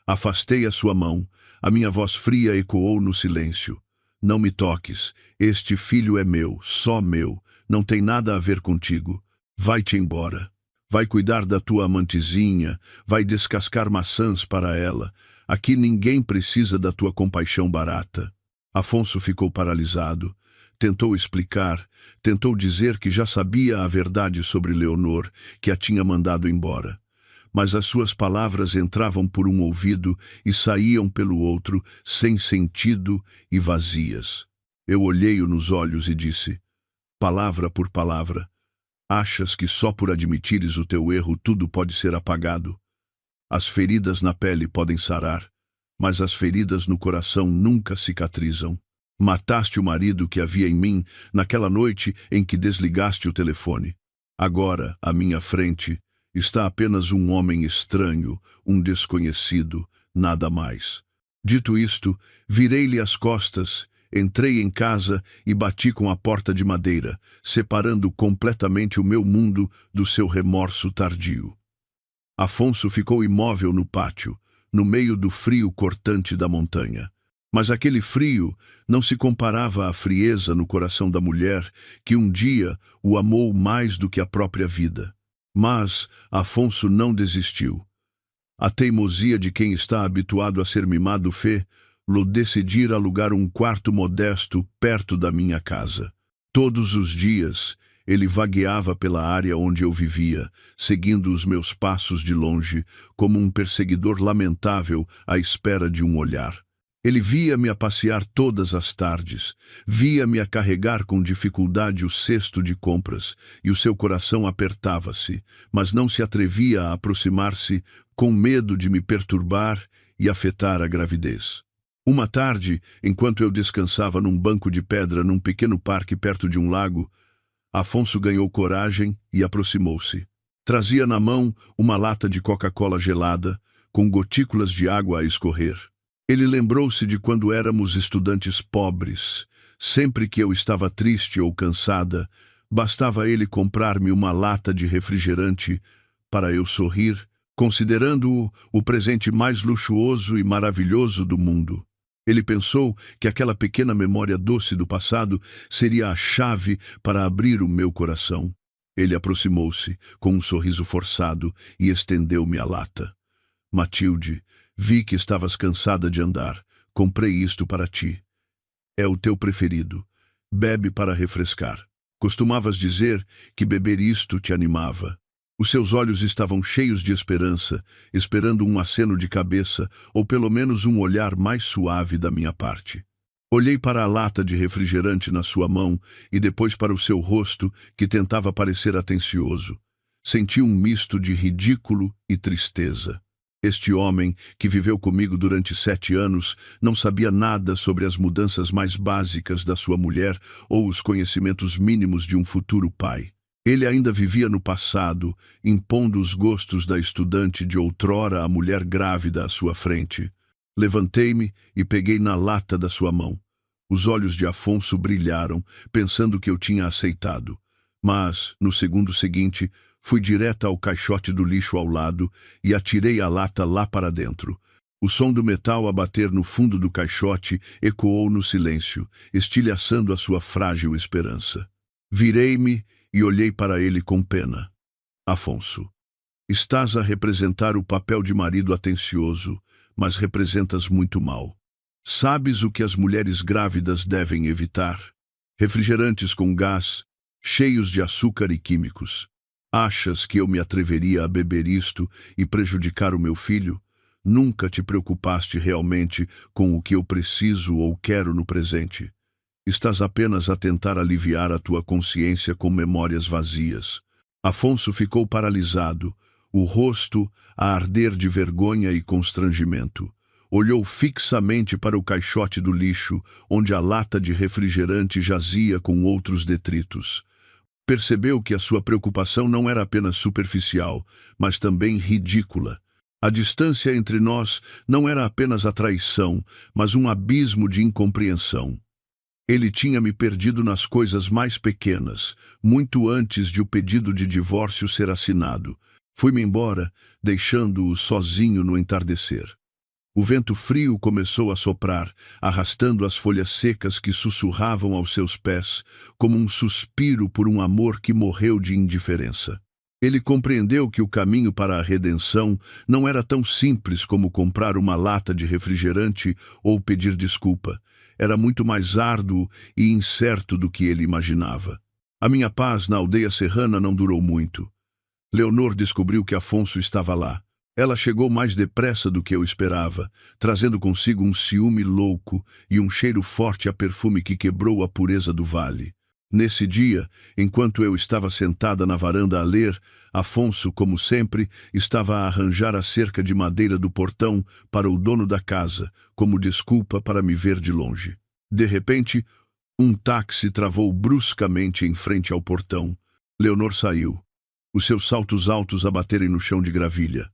Afastei a sua mão, a minha voz fria ecoou no silêncio. Não me toques, este filho é meu, só meu, não tem nada a ver contigo. Vai-te embora. Vai cuidar da tua amantezinha, vai descascar maçãs para ela. Aqui ninguém precisa da tua compaixão barata. Afonso ficou paralisado. Tentou explicar, tentou dizer que já sabia a verdade sobre Leonor, que a tinha mandado embora. Mas as suas palavras entravam por um ouvido e saíam pelo outro, sem sentido e vazias. Eu olhei-o nos olhos e disse, palavra por palavra, achas que só por admitires o teu erro tudo pode ser apagado? As feridas na pele podem sarar, mas as feridas no coração nunca cicatrizam. Mataste o marido que havia em mim naquela noite em que desligaste o telefone. Agora, à minha frente, está apenas um homem estranho, um desconhecido, nada mais. Dito isto, virei-lhe as costas, entrei em casa e bati com a porta de madeira, separando completamente o meu mundo do seu remorso tardio. Afonso ficou imóvel no pátio, no meio do frio cortante da montanha. Mas aquele frio não se comparava à frieza no coração da mulher que um dia o amou mais do que a própria vida. Mas Afonso não desistiu. A teimosia de quem está habituado a ser mimado fê-lo decidir alugar um quarto modesto perto da minha casa. Todos os dias, ele vagueava pela área onde eu vivia, seguindo os meus passos de longe, como um perseguidor lamentável à espera de um olhar. Ele via-me a passear todas as tardes, via-me a carregar com dificuldade o cesto de compras, e o seu coração apertava-se, mas não se atrevia a aproximar-se, com medo de me perturbar e afetar a gravidez. Uma tarde, enquanto eu descansava num banco de pedra num pequeno parque perto de um lago, Afonso ganhou coragem e aproximou-se. Trazia na mão uma lata de Coca-Cola gelada, com gotículas de água a escorrer. Ele lembrou-se de quando éramos estudantes pobres. Sempre que eu estava triste ou cansada, bastava ele comprar-me uma lata de refrigerante para eu sorrir, considerando-o o presente mais luxuoso e maravilhoso do mundo. Ele pensou que aquela pequena memória doce do passado seria a chave para abrir o meu coração. Ele aproximou-se, com um sorriso forçado, e estendeu-me a lata. Matilde, vi que estavas cansada de andar. Comprei isto para ti. É o teu preferido. Bebe para refrescar. Costumavas dizer que beber isto te animava. Os seus olhos estavam cheios de esperança, esperando um aceno de cabeça ou pelo menos um olhar mais suave da minha parte. Olhei para a lata de refrigerante na sua mão e depois para o seu rosto, que tentava parecer atencioso. Senti um misto de ridículo e tristeza. Este homem, que viveu comigo durante 7 anos, não sabia nada sobre as mudanças mais básicas da sua mulher ou os conhecimentos mínimos de um futuro pai. Ele ainda vivia no passado, impondo os gostos da estudante de outrora à mulher grávida à sua frente. Levantei-me e peguei na lata da sua mão. Os olhos de Afonso brilharam, pensando que eu tinha aceitado. Mas, no segundo seguinte, fui direta ao caixote do lixo ao lado e atirei a lata lá para dentro. O som do metal a bater no fundo do caixote ecoou no silêncio, estilhaçando a sua frágil esperança. Virei-me e olhei para ele com pena. Afonso, estás a representar o papel de marido atencioso, mas representas muito mal. Sabes o que as mulheres grávidas devem evitar? Refrigerantes com gás, cheios de açúcar e químicos. Achas que eu me atreveria a beber isto e prejudicar o meu filho? Nunca te preocupaste realmente com o que eu preciso ou quero no presente. Estás apenas a tentar aliviar a tua consciência com memórias vazias. Afonso ficou paralisado, o rosto a arder de vergonha e constrangimento. Olhou fixamente para o caixote do lixo, onde a lata de refrigerante jazia com outros detritos. Percebeu que a sua preocupação não era apenas superficial, mas também ridícula. A distância entre nós não era apenas a traição, mas um abismo de incompreensão. Ele tinha me perdido nas coisas mais pequenas, muito antes de o pedido de divórcio ser assinado. Fui-me embora, deixando-o sozinho no entardecer. O vento frio começou a soprar, arrastando as folhas secas que sussurravam aos seus pés, como um suspiro por um amor que morreu de indiferença. Ele compreendeu que o caminho para a redenção não era tão simples como comprar uma lata de refrigerante ou pedir desculpa. Era muito mais árduo e incerto do que ele imaginava. A minha paz na aldeia serrana não durou muito. Leonor descobriu que Afonso estava lá. Ela chegou mais depressa do que eu esperava, trazendo consigo um ciúme louco e um cheiro forte a perfume que quebrou a pureza do vale. Nesse dia, enquanto eu estava sentada na varanda a ler, Afonso, como sempre, estava a arranjar a cerca de madeira do portão para o dono da casa, como desculpa para me ver de longe. De repente, um táxi travou bruscamente em frente ao portão. Leonor saiu, os seus saltos altos a baterem no chão de gravilha.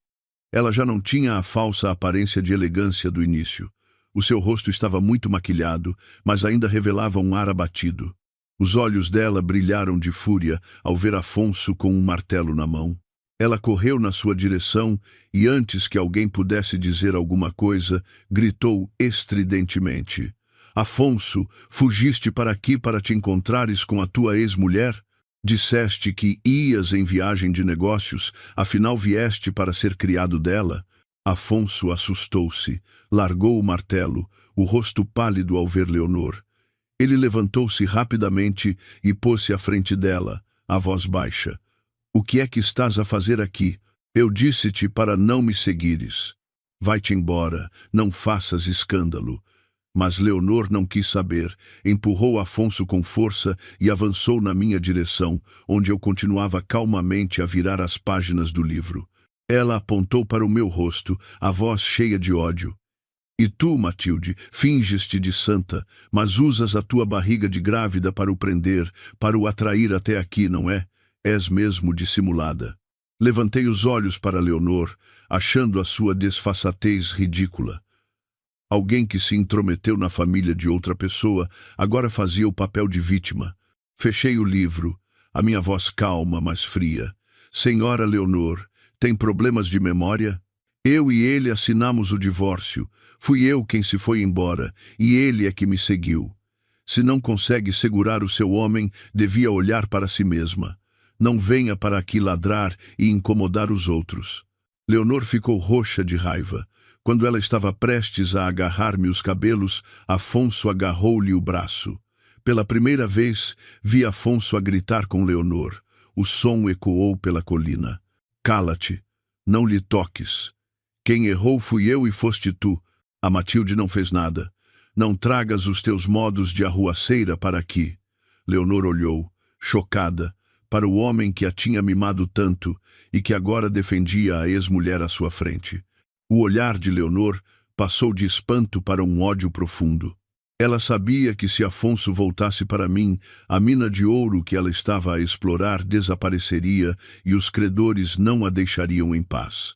Ela já não tinha a falsa aparência de elegância do início. O seu rosto estava muito maquilhado, mas ainda revelava um ar abatido. Os olhos dela brilharam de fúria ao ver Afonso com um martelo na mão. Ela correu na sua direção e, antes que alguém pudesse dizer alguma coisa, gritou estridentemente: Afonso, fugiste para aqui para te encontrares com a tua ex-mulher? Disseste que ias em viagem de negócios, afinal vieste para ser criado dela? Afonso assustou-se, largou o martelo, o rosto pálido ao ver Leonor. Ele levantou-se rapidamente e pôs-se à frente dela, a voz baixa. O que é que estás a fazer aqui? Eu disse-te para não me seguires. Vai-te embora, não faças escândalo. Mas Leonor não quis saber, empurrou Afonso com força e avançou na minha direção, onde eu continuava calmamente a virar as páginas do livro. Ela apontou para o meu rosto, a voz cheia de ódio. E tu, Matilde, finges-te de santa, mas usas a tua barriga de grávida para o prender, para o atrair até aqui, não é? És mesmo dissimulada. Levantei os olhos para Leonor, achando a sua desfaçatez ridícula. Alguém que se intrometeu na família de outra pessoa agora fazia o papel de vítima. Fechei o livro, a minha voz calma, mas fria. Senhora Leonor, tem problemas de memória? Eu e ele assinamos o divórcio. Fui eu quem se foi embora, e ele é que me seguiu. Se não consegue segurar o seu homem, devia olhar para si mesma. Não venha para aqui ladrar e incomodar os outros. Leonor ficou roxa de raiva. Quando ela estava prestes a agarrar-me os cabelos, Afonso agarrou-lhe o braço. Pela primeira vez, vi Afonso a gritar com Leonor. O som ecoou pela colina. Cala-te, não lhe toques. Quem errou fui eu e foste tu. A Matilde não fez nada. Não tragas os teus modos de arruaceira para aqui. Leonor olhou, chocada, para o homem que a tinha mimado tanto e que agora defendia a ex-mulher à sua frente. O olhar de Leonor passou de espanto para um ódio profundo. Ela sabia que se Afonso voltasse para mim, a mina de ouro que ela estava a explorar desapareceria e os credores não a deixariam em paz.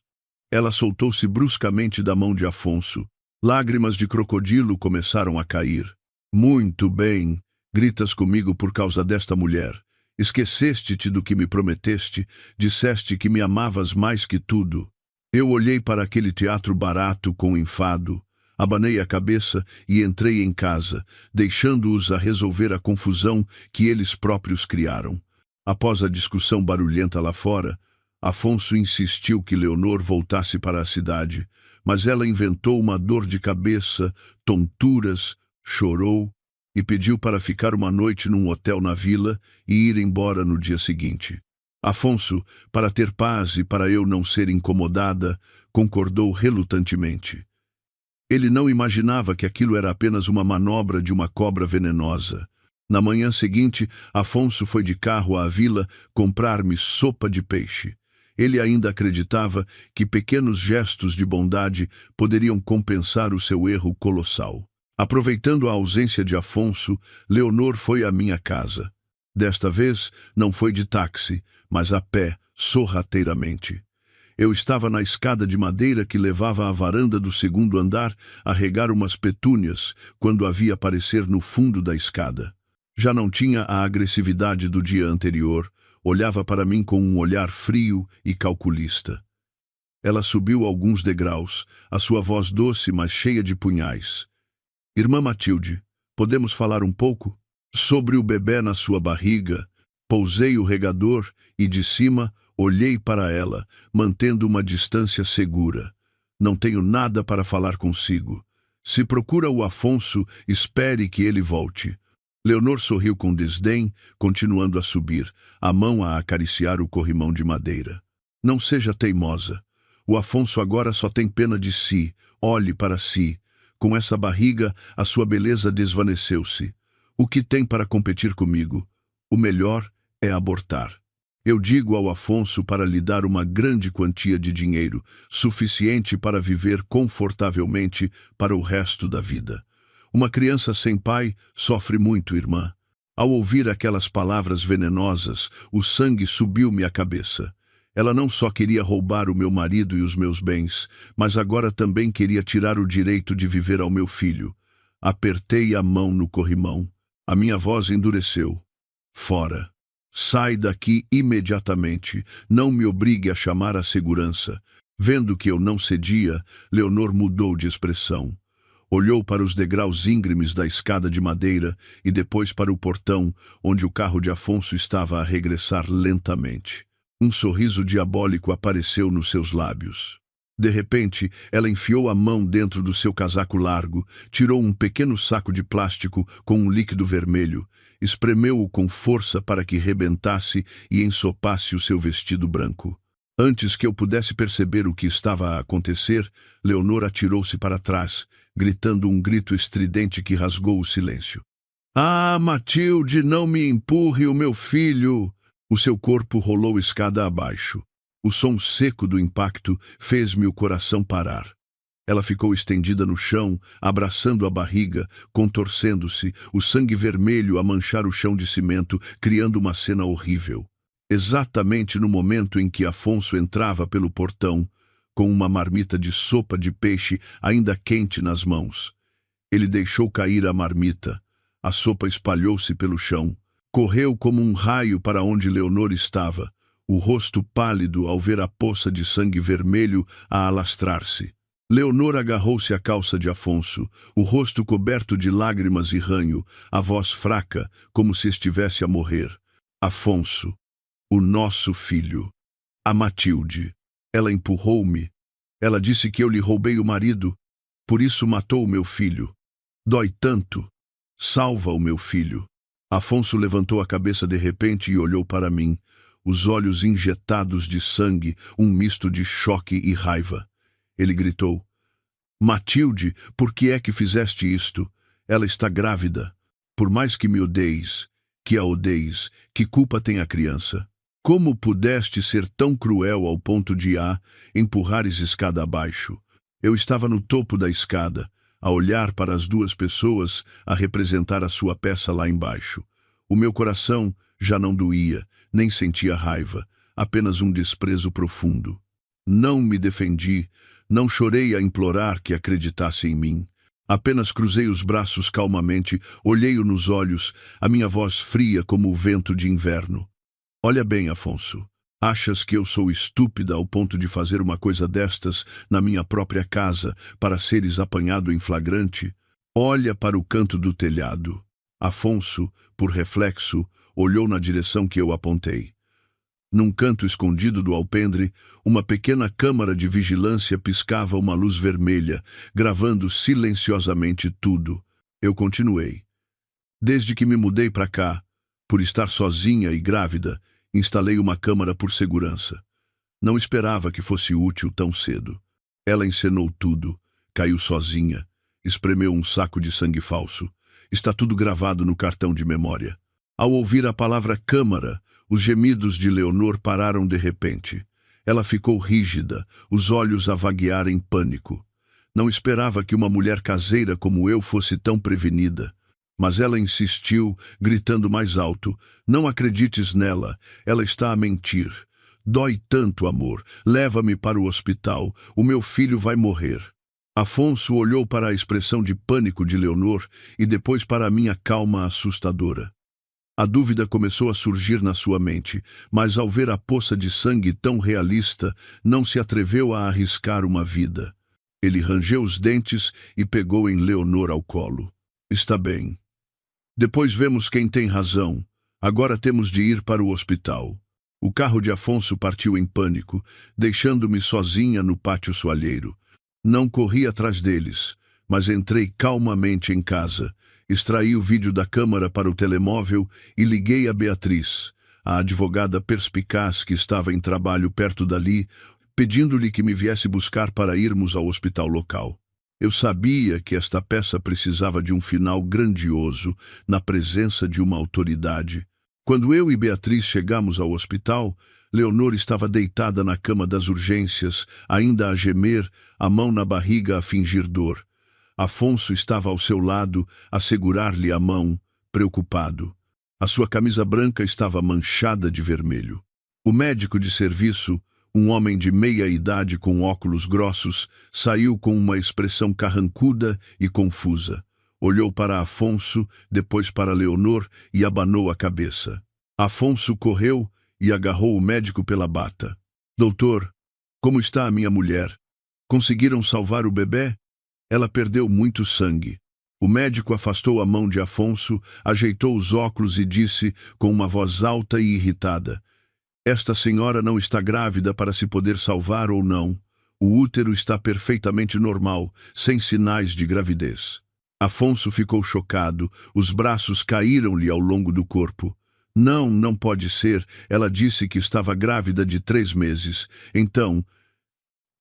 Ela soltou-se bruscamente da mão de Afonso. Lágrimas de crocodilo começaram a cair. Muito bem, gritas comigo por causa desta mulher. Esqueceste-te do que me prometeste, disseste que me amavas mais que tudo. Eu olhei para aquele teatro barato com enfado, abanei a cabeça e entrei em casa, deixando-os a resolver a confusão que eles próprios criaram. Após a discussão barulhenta lá fora, Afonso insistiu que Leonor voltasse para a cidade, mas ela inventou uma dor de cabeça, tonturas, chorou e pediu para ficar uma noite num hotel na vila e ir embora no dia seguinte. Afonso, para ter paz e para eu não ser incomodada, concordou relutantemente. Ele não imaginava que aquilo era apenas uma manobra de uma cobra venenosa. Na manhã seguinte, Afonso foi de carro à vila comprar-me sopa de peixe. Ele ainda acreditava que pequenos gestos de bondade poderiam compensar o seu erro colossal. Aproveitando a ausência de Afonso, Leonor foi à minha casa. Desta vez, não foi de táxi, mas a pé, sorrateiramente. Eu estava na escada de madeira que levava à varanda do segundo andar a regar umas petúnias, quando a vi aparecer no fundo da escada. Já não tinha a agressividade do dia anterior, olhava para mim com um olhar frio e calculista. Ela subiu alguns degraus, a sua voz doce, mas cheia de punhais. Irmã Matilde, podemos falar um pouco? Sobre o bebê na sua barriga, pousei o regador e de cima olhei para ela, mantendo uma distância segura. Não tenho nada para falar consigo. Se procura o Afonso, espere que ele volte. Leonor sorriu com desdém, continuando a subir, a mão a acariciar o corrimão de madeira. Não seja teimosa. O Afonso agora só tem pena de si. Olhe para si. Com essa barriga, a sua beleza desvaneceu-se. O que tem para competir comigo? O melhor é abortar. Eu digo ao Afonso para lhe dar uma grande quantia de dinheiro, suficiente para viver confortavelmente para o resto da vida. Uma criança sem pai sofre muito, irmã. Ao ouvir aquelas palavras venenosas, o sangue subiu-me à cabeça. Ela não só queria roubar o meu marido e os meus bens, mas agora também queria tirar o direito de viver ao meu filho. Apertei a mão no corrimão. A minha voz endureceu. Fora. Sai daqui imediatamente. Não me obrigue a chamar a segurança. Vendo que eu não cedia, Leonor mudou de expressão. Olhou para os degraus íngremes da escada de madeira e depois para o portão, onde o carro de Afonso estava a regressar lentamente. Um sorriso diabólico apareceu nos seus lábios. De repente, ela enfiou a mão dentro do seu casaco largo, tirou um pequeno saco de plástico com um líquido vermelho, espremeu-o com força para que rebentasse e ensopasse o seu vestido branco. Antes que eu pudesse perceber o que estava a acontecer, Leonor atirou-se para trás, gritando um grito estridente que rasgou o silêncio. Ah, Matilde, não me empurre o meu filho! O seu corpo rolou escada abaixo. O som seco do impacto fez-me o coração parar. Ela ficou estendida no chão, abraçando a barriga, contorcendo-se, o sangue vermelho a manchar o chão de cimento, criando uma cena horrível. Exatamente no momento em que Afonso entrava pelo portão, com uma marmita de sopa de peixe ainda quente nas mãos. Ele deixou cair a marmita. A sopa espalhou-se pelo chão. Correu como um raio para onde Leonor estava, o rosto pálido ao ver a poça de sangue vermelho a alastrar-se. Leonor agarrou-se à calça de Afonso, o rosto coberto de lágrimas e ranho, a voz fraca, como se estivesse a morrer. Afonso, o nosso filho. A Matilde. Ela empurrou-me. Ela disse que eu lhe roubei o marido, por isso matou o meu filho. Dói tanto. Salva o meu filho. Afonso levantou a cabeça de repente e olhou para mim, os olhos injetados de sangue, um misto de choque e raiva. Ele gritou: Matilde, por que é que fizeste isto? Ela está grávida. Por mais que me odeies, que a odeies, que culpa tem a criança? Como pudeste ser tão cruel ao ponto de a empurrares escada abaixo? Eu estava no topo da escada, a olhar para as duas pessoas a representar a sua peça lá embaixo. O meu coração já não doía, nem sentia raiva, apenas um desprezo profundo. Não me defendi, não chorei a implorar que acreditasse em mim. Apenas cruzei os braços calmamente, olhei-o nos olhos, a minha voz fria como o vento de inverno. Olha bem, Afonso. Achas que eu sou estúpida ao ponto de fazer uma coisa destas na minha própria casa para seres apanhado em flagrante? Olha para o canto do telhado. Afonso, por reflexo, olhou na direção que eu apontei. Num canto escondido do alpendre, uma pequena câmara de vigilância piscava uma luz vermelha, gravando silenciosamente tudo. Eu continuei. Desde que me mudei para cá, por estar sozinha e grávida, instalei uma câmara por segurança. Não esperava que fosse útil tão cedo. Ela encenou tudo, caiu sozinha, espremeu um saco de sangue falso. Está tudo gravado no cartão de memória. Ao ouvir a palavra câmara, os gemidos de Leonor pararam de repente. Ela ficou rígida, os olhos a vaguear em pânico. Não esperava que uma mulher caseira como eu fosse tão prevenida. Mas ela insistiu, gritando mais alto: Não acredites nela, ela está a mentir. Dói tanto, amor. Leva-me para o hospital. O meu filho vai morrer. Afonso olhou para a expressão de pânico de Leonor e depois para a minha calma assustadora. A dúvida começou a surgir na sua mente, mas ao ver a poça de sangue tão realista, não se atreveu a arriscar uma vida. Ele rangeu os dentes e pegou em Leonor ao colo. Está bem. Depois vemos quem tem razão. Agora temos de ir para o hospital. O carro de Afonso partiu em pânico, deixando-me sozinha no pátio soalheiro. Não corri atrás deles, mas entrei calmamente em casa, extraí o vídeo da câmara para o telemóvel e liguei a Beatriz, a advogada perspicaz que estava em trabalho perto dali, pedindo-lhe que me viesse buscar para irmos ao hospital local. Eu sabia que esta peça precisava de um final grandioso na presença de uma autoridade. Quando eu e Beatriz chegamos ao hospital, Leonor estava deitada na cama das urgências, ainda a gemer, a mão na barriga a fingir dor. Afonso estava ao seu lado, a segurar-lhe a mão, preocupado. A sua camisa branca estava manchada de vermelho. O médico de serviço, um homem de meia idade com óculos grossos, saiu com uma expressão carrancuda e confusa. Olhou para Afonso, depois para Leonor e abanou a cabeça. Afonso correu e agarrou o médico pela bata. Doutor, como está a minha mulher? Conseguiram salvar o bebê? Ela perdeu muito sangue. O médico afastou a mão de Afonso, ajeitou os óculos e disse, com uma voz alta e irritada: Esta senhora não está grávida para se poder salvar ou não. O útero está perfeitamente normal, sem sinais de gravidez. Afonso ficou chocado, os braços caíram-lhe ao longo do corpo. Não, não pode ser, ela disse que estava grávida de 3 meses. Então,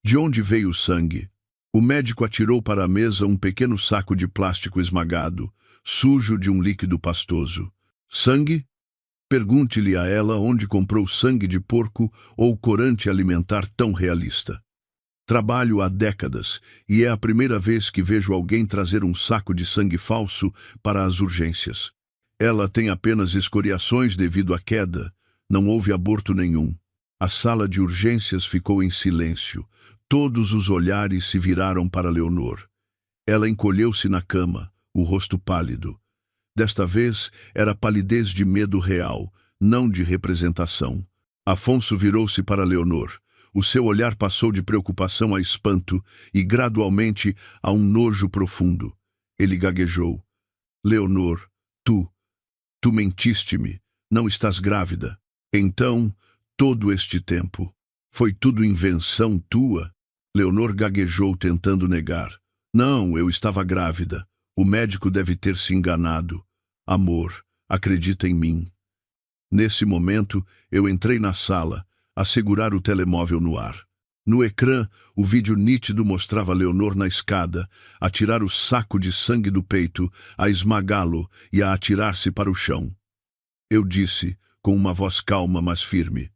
de onde veio o sangue? O médico atirou para a mesa um pequeno saco de plástico esmagado, sujo de um líquido pastoso. Sangue? Pergunte-lhe a ela onde comprou sangue de porco ou corante alimentar tão realista. Trabalho há décadas e é a primeira vez que vejo alguém trazer um saco de sangue falso para as urgências. Ela tem apenas escoriações devido à queda. Não houve aborto nenhum. A sala de urgências ficou em silêncio. Todos os olhares se viraram para Leonor. Ela encolheu-se na cama, o rosto pálido. Desta vez era palidez de medo real, não de representação. Afonso virou-se para Leonor. O seu olhar passou de preocupação a espanto e, gradualmente, a um nojo profundo. Ele gaguejou. Leonor, tu mentiste-me. Não estás grávida. Então, todo este tempo, foi tudo invenção tua? Leonor gaguejou tentando negar. Não, eu estava grávida. O médico deve ter se enganado. Amor, acredita em mim. Nesse momento, eu entrei na sala, a segurar o telemóvel no ar. No ecrã, o vídeo nítido mostrava Leonor na escada, a tirar o saco de sangue do peito, a esmagá-lo e a atirar-se para o chão. Eu disse, com uma voz calma, mas firme.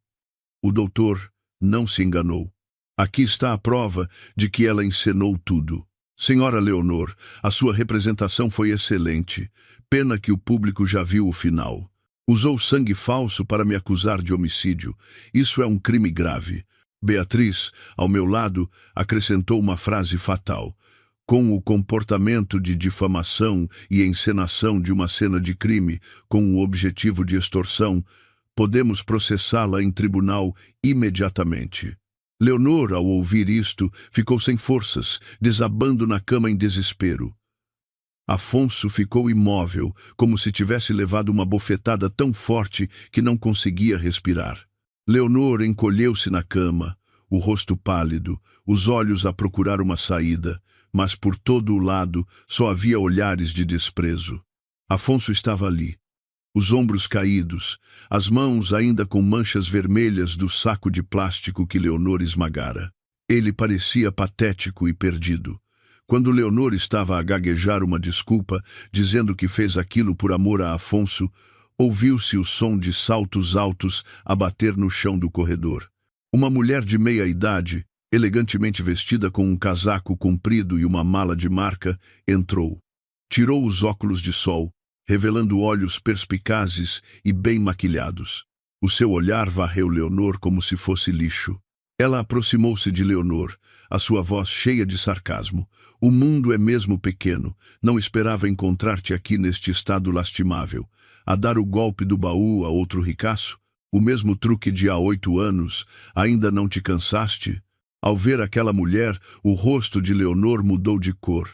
O doutor não se enganou. Aqui está a prova de que ela encenou tudo. Senhora Leonor, a sua representação foi excelente. Pena que o público já viu o final. Usou sangue falso para me acusar de homicídio. Isso é um crime grave. Beatriz, ao meu lado, acrescentou uma frase fatal. Com o comportamento de difamação e encenação de uma cena de crime com o objetivo de extorsão, podemos processá-la em tribunal imediatamente. Leonor, ao ouvir isto, ficou sem forças, desabando na cama em desespero. Afonso ficou imóvel, como se tivesse levado uma bofetada tão forte que não conseguia respirar. Leonor encolheu-se na cama, o rosto pálido, os olhos a procurar uma saída, mas por todo o lado só havia olhares de desprezo. Afonso estava ali, os ombros caídos, as mãos ainda com manchas vermelhas do saco de plástico que Leonor esmagara. Ele parecia patético e perdido. Quando Leonor estava a gaguejar uma desculpa, dizendo que fez aquilo por amor a Afonso, ouviu-se o som de saltos altos a bater no chão do corredor. Uma mulher de meia-idade, elegantemente vestida com um casaco comprido e uma mala de marca, entrou. Tirou os óculos de sol, revelando olhos perspicazes e bem maquilhados. O seu olhar varreu Leonor como se fosse lixo. Ela aproximou-se de Leonor, a sua voz cheia de sarcasmo. O mundo é mesmo pequeno. Não esperava encontrar-te aqui neste estado lastimável. A dar o golpe do baú a outro ricaço? O mesmo truque de há 8 anos? Ainda não te cansaste? Ao ver aquela mulher, o rosto de Leonor mudou de cor.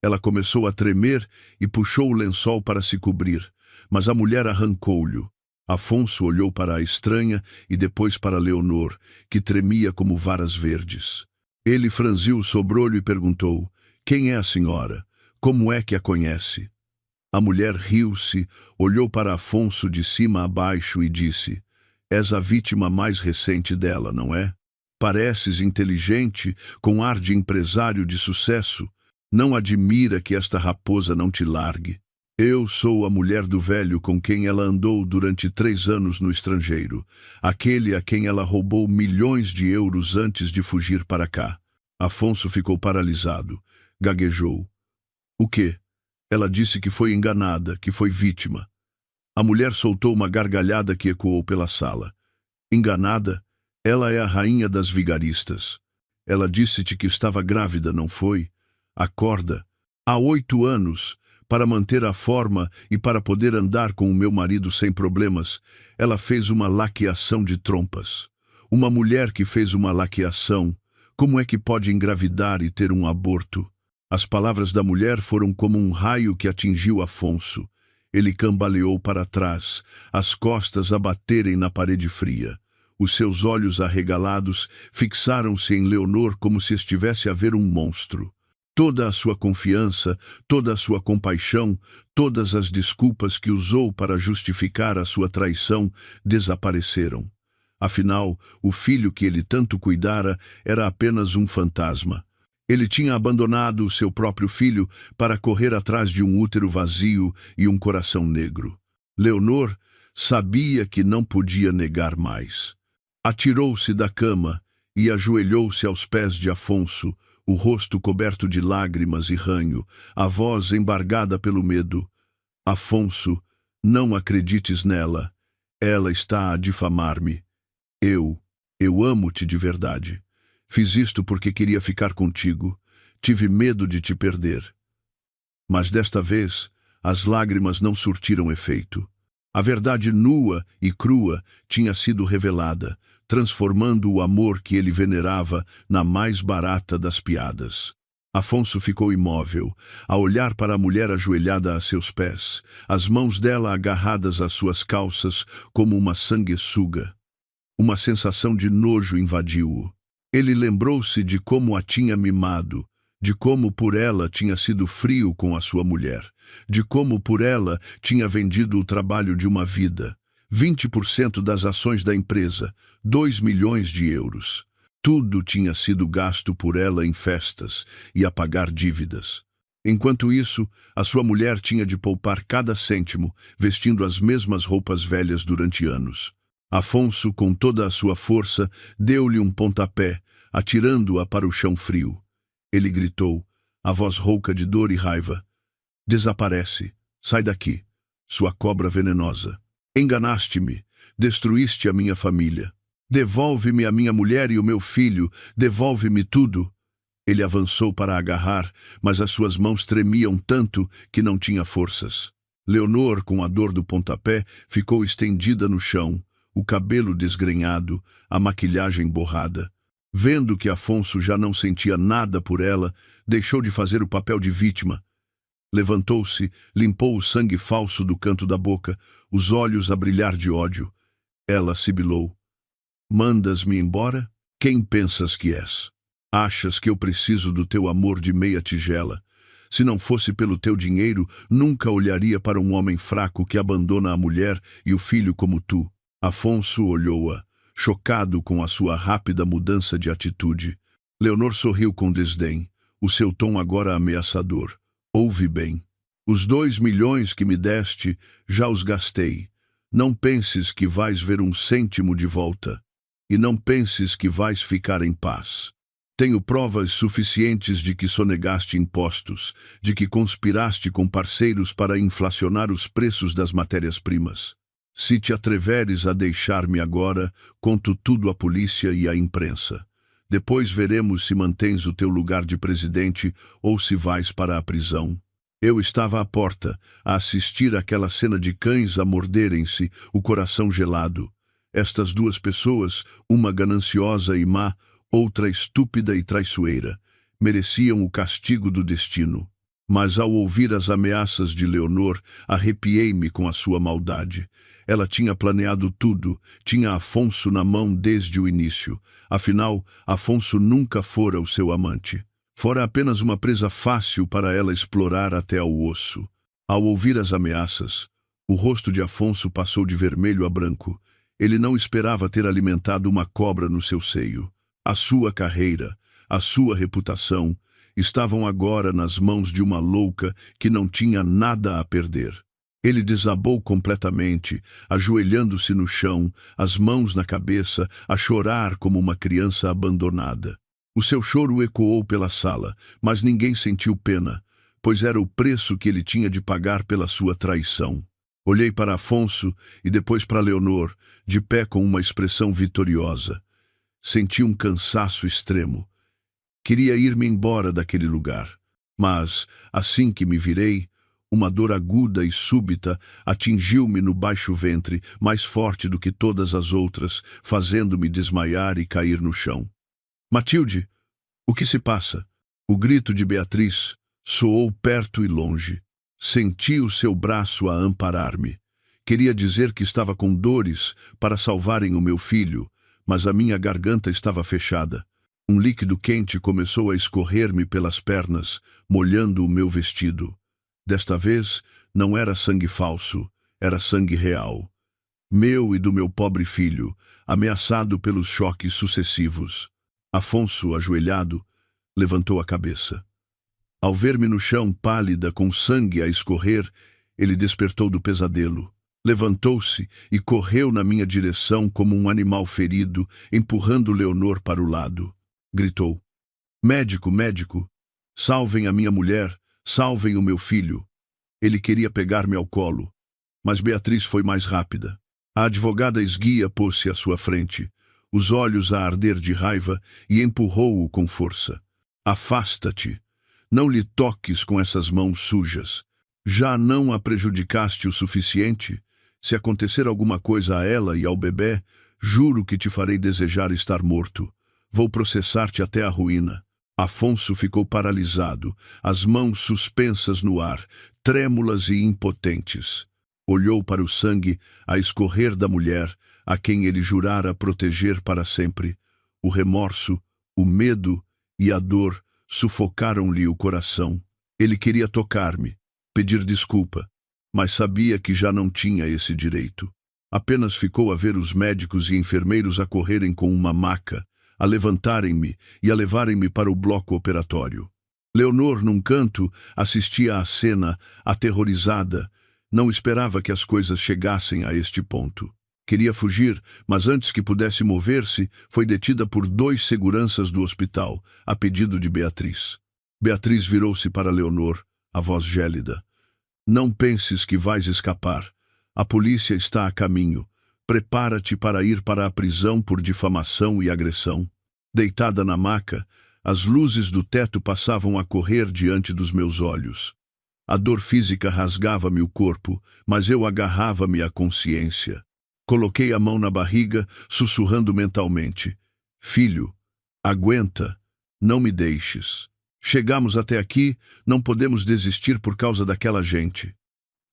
Ela começou a tremer e puxou o lençol para se cobrir, mas a mulher arrancou-lhe. Afonso olhou para a estranha e depois para Leonor, que tremia como varas verdes. Ele franziu o sobrolho e perguntou: quem é a senhora? Como é que a conhece? A mulher riu-se, olhou para Afonso de cima a baixo e disse: és a vítima mais recente dela, não é? Pareces inteligente, com ar de empresário de sucesso. Não admira que esta raposa não te largue. Eu sou a mulher do velho com quem ela andou durante 3 anos no estrangeiro, aquele a quem ela roubou milhões de euros antes de fugir para cá. Afonso ficou paralisado, gaguejou. O quê? Ela disse que foi enganada, que foi vítima. A mulher soltou uma gargalhada que ecoou pela sala. Enganada? Ela é a rainha das vigaristas. Ela disse-te que estava grávida, não foi? Acorda. Há 8 anos... Para manter a forma e para poder andar com o meu marido sem problemas, ela fez uma laqueação de trompas. Uma mulher que fez uma laqueação, como é que pode engravidar e ter um aborto? As palavras da mulher foram como um raio que atingiu Afonso. Ele cambaleou para trás, as costas a baterem na parede fria. Os seus olhos arregalados fixaram-se em Leonor como se estivesse a ver um monstro. Toda a sua confiança, toda a sua compaixão, todas as desculpas que usou para justificar a sua traição desapareceram. Afinal, o filho que ele tanto cuidara era apenas um fantasma. Ele tinha abandonado o seu próprio filho para correr atrás de um útero vazio e um coração negro. Leonor sabia que não podia negar mais. Atirou-se da cama e ajoelhou-se aos pés de Afonso, o rosto coberto de lágrimas e ranho, a voz embargada pelo medo. Afonso, não acredites nela. Ela está a difamar-me. Eu amo-te de verdade. Fiz isto porque queria ficar contigo. Tive medo de te perder. Mas desta vez, as lágrimas não surtiram efeito. A verdade nua e crua tinha sido revelada, transformando o amor que ele venerava na mais barata das piadas. Afonso ficou imóvel, a olhar para a mulher ajoelhada a seus pés, as mãos dela agarradas às suas calças como uma sanguessuga. Uma sensação de nojo invadiu-o. Ele lembrou-se de como a tinha mimado, de como por ela tinha sido frio com a sua mulher, de como por ela tinha vendido o trabalho de uma vida, 20% das ações da empresa, 2 milhões de euros. Tudo tinha sido gasto por ela em festas e a pagar dívidas. Enquanto isso, a sua mulher tinha de poupar cada cêntimo, vestindo as mesmas roupas velhas durante anos. Afonso, com toda a sua força, deu-lhe um pontapé, atirando-a para o chão frio. Ele gritou, a voz rouca de dor e raiva. Desaparece. Sai daqui, sua cobra venenosa. Enganaste-me. Destruíste a minha família. Devolve-me a minha mulher e o meu filho. Devolve-me tudo. Ele avançou para agarrar, mas as suas mãos tremiam tanto que não tinha forças. Leonor, com a dor do pontapé, ficou estendida no chão, o cabelo desgrenhado, a maquilhagem borrada. Vendo que Afonso já não sentia nada por ela, deixou de fazer o papel de vítima. Levantou-se, limpou o sangue falso do canto da boca, os olhos a brilhar de ódio. Ela sibilou. Mandas-me embora? Quem pensas que és? Achas que eu preciso do teu amor de meia tigela? Se não fosse pelo teu dinheiro, nunca olharia para um homem fraco que abandona a mulher e o filho como tu. Afonso olhou-a, chocado com a sua rápida mudança de atitude. Leonor sorriu com desdém, o seu tom agora ameaçador. Ouve bem. Os 2 milhões que me deste, já os gastei. Não penses que vais ver um cêntimo de volta. E não penses que vais ficar em paz. Tenho provas suficientes de que sonegaste impostos, de que conspiraste com parceiros para inflacionar os preços das matérias-primas. Se te atreveres a deixar-me agora, conto tudo à polícia e à imprensa. Depois veremos se mantens o teu lugar de presidente ou se vais para a prisão. Eu estava à porta, a assistir àquela cena de cães a morderem-se, o coração gelado. Estas 2 pessoas, uma gananciosa e má, outra estúpida e traiçoeira, mereciam o castigo do destino. Mas ao ouvir as ameaças de Leonor, arrepiei-me com a sua maldade. Ela tinha planeado tudo, tinha Afonso na mão desde o início. Afinal, Afonso nunca fora o seu amante. Fora apenas uma presa fácil para ela explorar até ao osso. Ao ouvir as ameaças, o rosto de Afonso passou de vermelho a branco. Ele não esperava ter alimentado uma cobra no seu seio. A sua carreira, a sua reputação, estavam agora nas mãos de uma louca que não tinha nada a perder. Ele desabou completamente, ajoelhando-se no chão, as mãos na cabeça, a chorar como uma criança abandonada. O seu choro ecoou pela sala, mas ninguém sentiu pena, pois era o preço que ele tinha de pagar pela sua traição. Olhei para Afonso e depois para Leonor, de pé com uma expressão vitoriosa. Senti um cansaço extremo. Queria ir-me embora daquele lugar, mas, assim que me virei, uma dor aguda e súbita atingiu-me no baixo ventre, mais forte do que todas as outras, fazendo-me desmaiar e cair no chão. Matilde, o que se passa? O grito de Beatriz soou perto e longe. Senti o seu braço a amparar-me. Queria dizer que estava com dores para salvarem o meu filho, mas a minha garganta estava fechada. Um líquido quente começou a escorrer-me pelas pernas, molhando o meu vestido. Desta vez, não era sangue falso, era sangue real. Meu e do meu pobre filho, ameaçado pelos choques sucessivos. Afonso, ajoelhado, levantou a cabeça. Ao ver-me no chão, pálida, com sangue a escorrer, ele despertou do pesadelo. Levantou-se e correu na minha direção como um animal ferido, empurrando Leonor para o lado. Gritou: "Médico, médico! Salvem a minha mulher, salvem o meu filho!" Ele queria pegar-me ao colo, mas Beatriz foi mais rápida. A advogada esguia pôs-se à sua frente, os olhos a arder de raiva, e empurrou-o com força. "Afasta-te! Não lhe toques com essas mãos sujas. Já não a prejudicaste o suficiente? Se acontecer alguma coisa a ela e ao bebê, juro que te farei desejar estar morto. Vou processar-te até a ruína." Afonso ficou paralisado, as mãos suspensas no ar, trêmulas e impotentes. Olhou para o sangue a escorrer da mulher, a quem ele jurara proteger para sempre. O remorso, o medo e a dor sufocaram-lhe o coração. Ele queria tocar-me, pedir desculpa, mas sabia que já não tinha esse direito. Apenas ficou a ver os médicos e enfermeiros a correrem com uma maca, a levantarem-me e a levarem-me para o bloco operatório. Leonor, num canto, assistia à cena, aterrorizada. Não esperava que as coisas chegassem a este ponto. Queria fugir, mas antes que pudesse mover-se, foi detida por 2 seguranças do hospital, a pedido de Beatriz. Beatriz virou-se para Leonor, a voz gélida. "Não penses que vais escapar. A polícia está a caminho. Prepara-te para ir para a prisão por difamação e agressão." Deitada na maca, as luzes do teto passavam a correr diante dos meus olhos. A dor física rasgava-me o corpo, mas eu agarrava-me à consciência. Coloquei a mão na barriga, sussurrando mentalmente: "Filho, aguenta, não me deixes. Chegamos até aqui, não podemos desistir por causa daquela gente."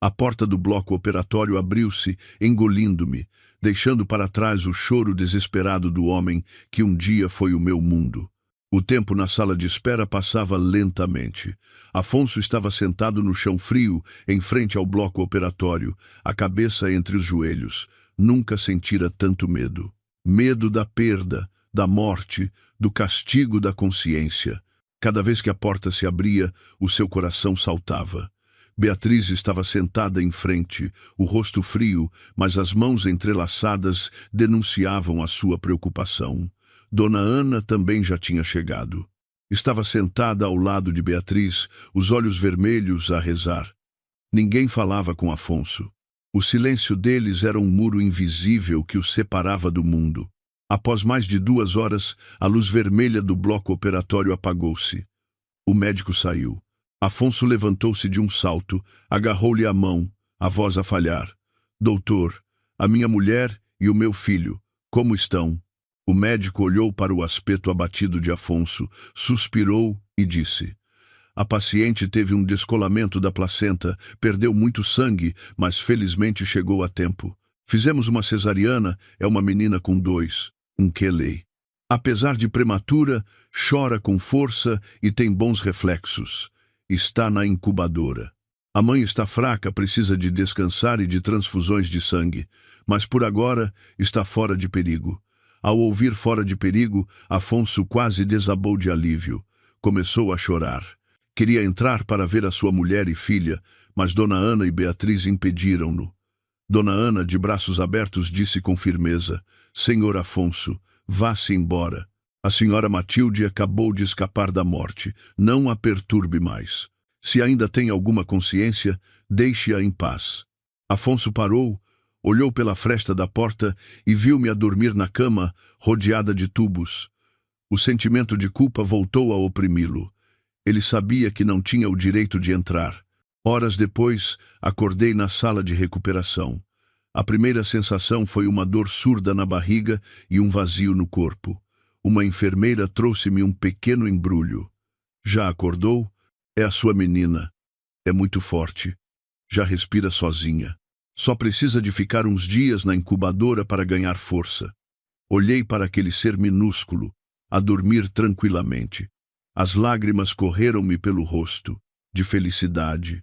A porta do bloco operatório abriu-se, engolindo-me, deixando para trás o choro desesperado do homem que um dia foi o meu mundo. O tempo na sala de espera passava lentamente. Afonso estava sentado no chão frio, em frente ao bloco operatório, a cabeça entre os joelhos. Nunca sentira tanto medo. Medo da perda, da morte, do castigo da consciência. Cada vez que a porta se abria, o seu coração saltava. Beatriz estava sentada em frente, o rosto frio, mas as mãos entrelaçadas denunciavam a sua preocupação. Dona Ana também já tinha chegado. Estava sentada ao lado de Beatriz, os olhos vermelhos a rezar. Ninguém falava com Afonso. O silêncio deles era um muro invisível que os separava do mundo. Após mais de 2 horas, a luz vermelha do bloco operatório apagou-se. O médico saiu. Afonso levantou-se de um salto, agarrou-lhe a mão, a voz a falhar. "Doutor, a minha mulher e o meu filho, como estão?" O médico olhou para o aspecto abatido de Afonso, suspirou e disse: "A paciente teve um descolamento da placenta, perdeu muito sangue, mas felizmente chegou a tempo. Fizemos uma cesariana, é uma menina com 2, um quelei. Apesar de prematura, chora com força e tem bons reflexos. Está na incubadora. A mãe está fraca, precisa de descansar e de transfusões de sangue, mas por agora está fora de perigo." Ao ouvir "fora de perigo", Afonso quase desabou de alívio. Começou a chorar. Queria entrar para ver a sua mulher e filha, mas Dona Ana e Beatriz impediram-no. Dona Ana, de braços abertos, disse com firmeza: "Senhor Afonso, vá-se embora. A senhora Matilde acabou de escapar da morte. Não a perturbe mais. Se ainda tem alguma consciência, deixe-a em paz." Afonso parou, olhou pela fresta da porta e viu-me a dormir na cama, rodeada de tubos. O sentimento de culpa voltou a oprimi-lo. Ele sabia que não tinha o direito de entrar. Horas depois, acordei na sala de recuperação. A primeira sensação foi uma dor surda na barriga e um vazio no corpo. Uma enfermeira trouxe-me um pequeno embrulho. "Já acordou? É a sua menina. É muito forte. Já respira sozinha. Só precisa de ficar uns dias na incubadora para ganhar força." Olhei para aquele ser minúsculo, a dormir tranquilamente. As lágrimas correram-me pelo rosto, de felicidade.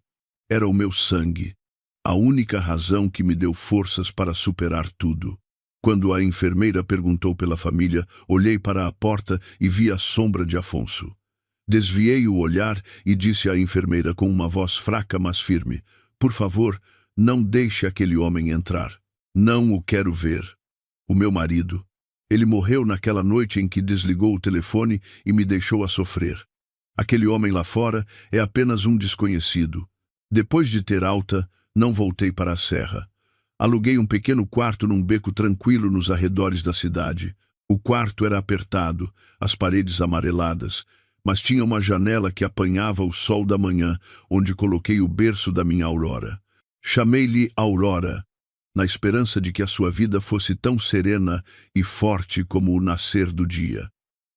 Era o meu sangue, a única razão que me deu forças para superar tudo. Quando a enfermeira perguntou pela família, olhei para a porta e vi a sombra de Afonso. Desviei o olhar e disse à enfermeira com uma voz fraca mas firme: "Por favor, não deixe aquele homem entrar. Não o quero ver." O meu marido. Ele morreu naquela noite em que desligou o telefone e me deixou a sofrer. Aquele homem lá fora é apenas um desconhecido. Depois de ter alta, não voltei para a serra. Aluguei um pequeno quarto num beco tranquilo nos arredores da cidade. O quarto era apertado, as paredes amareladas, mas tinha uma janela que apanhava o sol da manhã, onde coloquei o berço da minha Aurora. Chamei-lhe Aurora, na esperança de que a sua vida fosse tão serena e forte como o nascer do dia.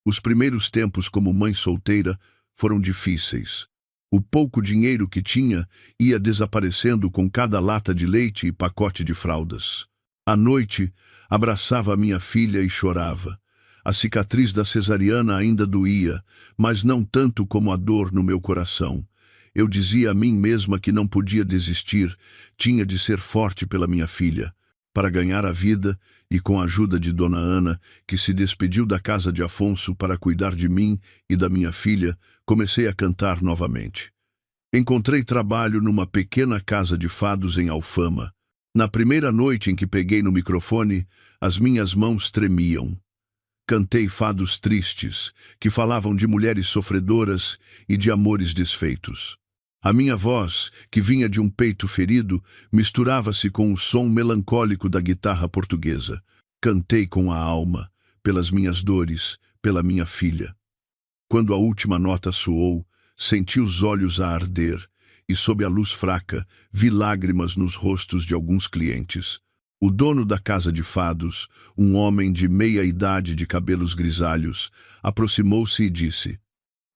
Os primeiros tempos como mãe solteira foram difíceis. O pouco dinheiro que tinha ia desaparecendo com cada lata de leite e pacote de fraldas. À noite, abraçava a minha filha e chorava. A cicatriz da cesariana ainda doía, mas não tanto como a dor no meu coração. Eu dizia a mim mesma que não podia desistir, tinha de ser forte pela minha filha, para ganhar a vida, e com a ajuda de Dona Ana, que se despediu da casa de Afonso para cuidar de mim e da minha filha, comecei a cantar novamente. Encontrei trabalho numa pequena casa de fados em Alfama. Na primeira noite em que peguei no microfone, as minhas mãos tremiam. Cantei fados tristes, que falavam de mulheres sofredoras e de amores desfeitos. A minha voz, que vinha de um peito ferido, misturava-se com o som melancólico da guitarra portuguesa. Cantei com a alma, pelas minhas dores, pela minha filha. Quando a última nota soou, senti os olhos a arder, e sob a luz fraca, vi lágrimas nos rostos de alguns clientes. O dono da casa de fados, um homem de meia idade de cabelos grisalhos, aproximou-se e disse: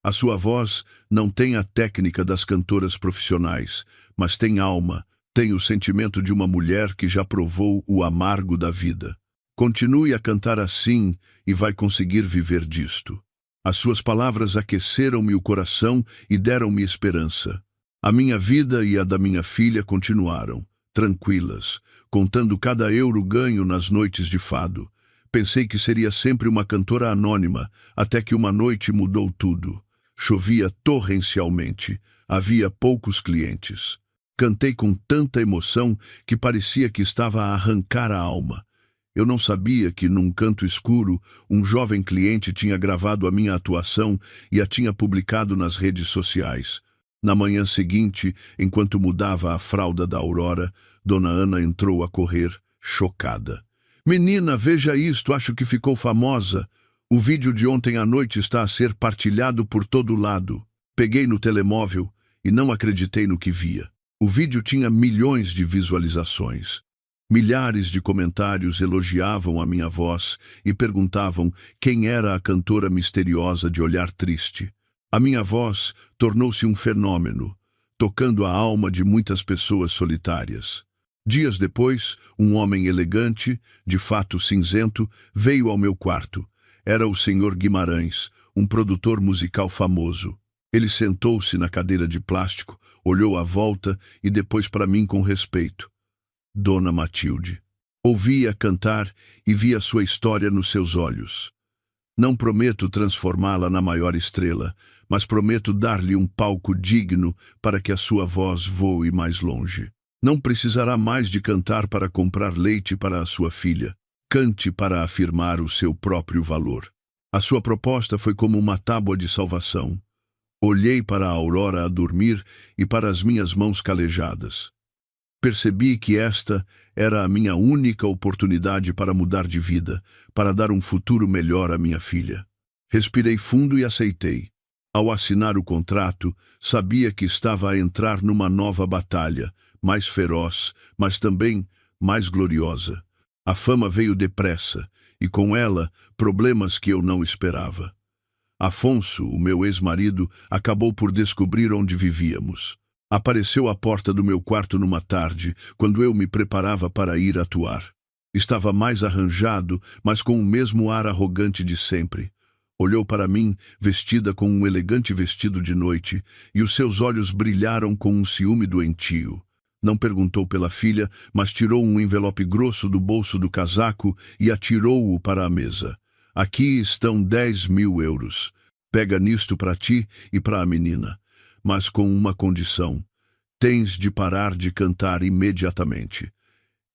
"A sua voz não tem a técnica das cantoras profissionais, mas tem alma, tem o sentimento de uma mulher que já provou o amargo da vida. Continue a cantar assim e vai conseguir viver disto." As suas palavras aqueceram-me o coração e deram-me esperança. A minha vida e a da minha filha continuaram, tranquilas, contando cada euro ganho nas noites de fado. Pensei que seria sempre uma cantora anônima, até que uma noite mudou tudo. Chovia torrencialmente, havia poucos clientes. Cantei com tanta emoção que parecia que estava a arrancar a alma. Eu não sabia que, num canto escuro, um jovem cliente tinha gravado a minha atuação e a tinha publicado nas redes sociais. Na manhã seguinte, enquanto mudava a fralda da Aurora, Dona Ana entrou a correr, chocada. "Menina, veja isto, acho que ficou famosa. O vídeo de ontem à noite está a ser partilhado por todo lado." Peguei no telemóvel e não acreditei no que via. O vídeo tinha milhões de visualizações. Milhares de comentários elogiavam a minha voz e perguntavam quem era a cantora misteriosa de olhar triste. A minha voz tornou-se um fenômeno, tocando a alma de muitas pessoas solitárias. Dias depois, um homem elegante, de fato cinzento, veio ao meu quarto. Era o Sr. Guimarães, um produtor musical famoso. Ele sentou-se na cadeira de plástico, olhou à volta e depois para mim com respeito. "Dona Matilde." Ouvi-a cantar e vi a sua história nos seus olhos. "Não prometo transformá-la na maior estrela, mas prometo dar-lhe um palco digno para que a sua voz voe mais longe. Não precisará mais de cantar para comprar leite para a sua filha. Cante para afirmar o seu próprio valor." A sua proposta foi como uma tábua de salvação. Olhei para a Aurora a dormir e para as minhas mãos calejadas. Percebi que esta era a minha única oportunidade para mudar de vida, para dar um futuro melhor à minha filha. Respirei fundo e aceitei. Ao assinar o contrato, sabia que estava a entrar numa nova batalha, mais feroz, mas também mais gloriosa. A fama veio depressa, e com ela, problemas que eu não esperava. Afonso, o meu ex-marido, acabou por descobrir onde vivíamos. Apareceu à porta do meu quarto numa tarde, quando eu me preparava para ir atuar. Estava mais arranjado, mas com o mesmo ar arrogante de sempre. Olhou para mim, vestida com um elegante vestido de noite, e os seus olhos brilharam com um ciúme doentio. Não perguntou pela filha, mas tirou um envelope grosso do bolso do casaco e atirou-o para a mesa. Aqui estão 10.000 euros. Pega nisto para ti e para a menina, mas com uma condição. Tens de parar de cantar imediatamente.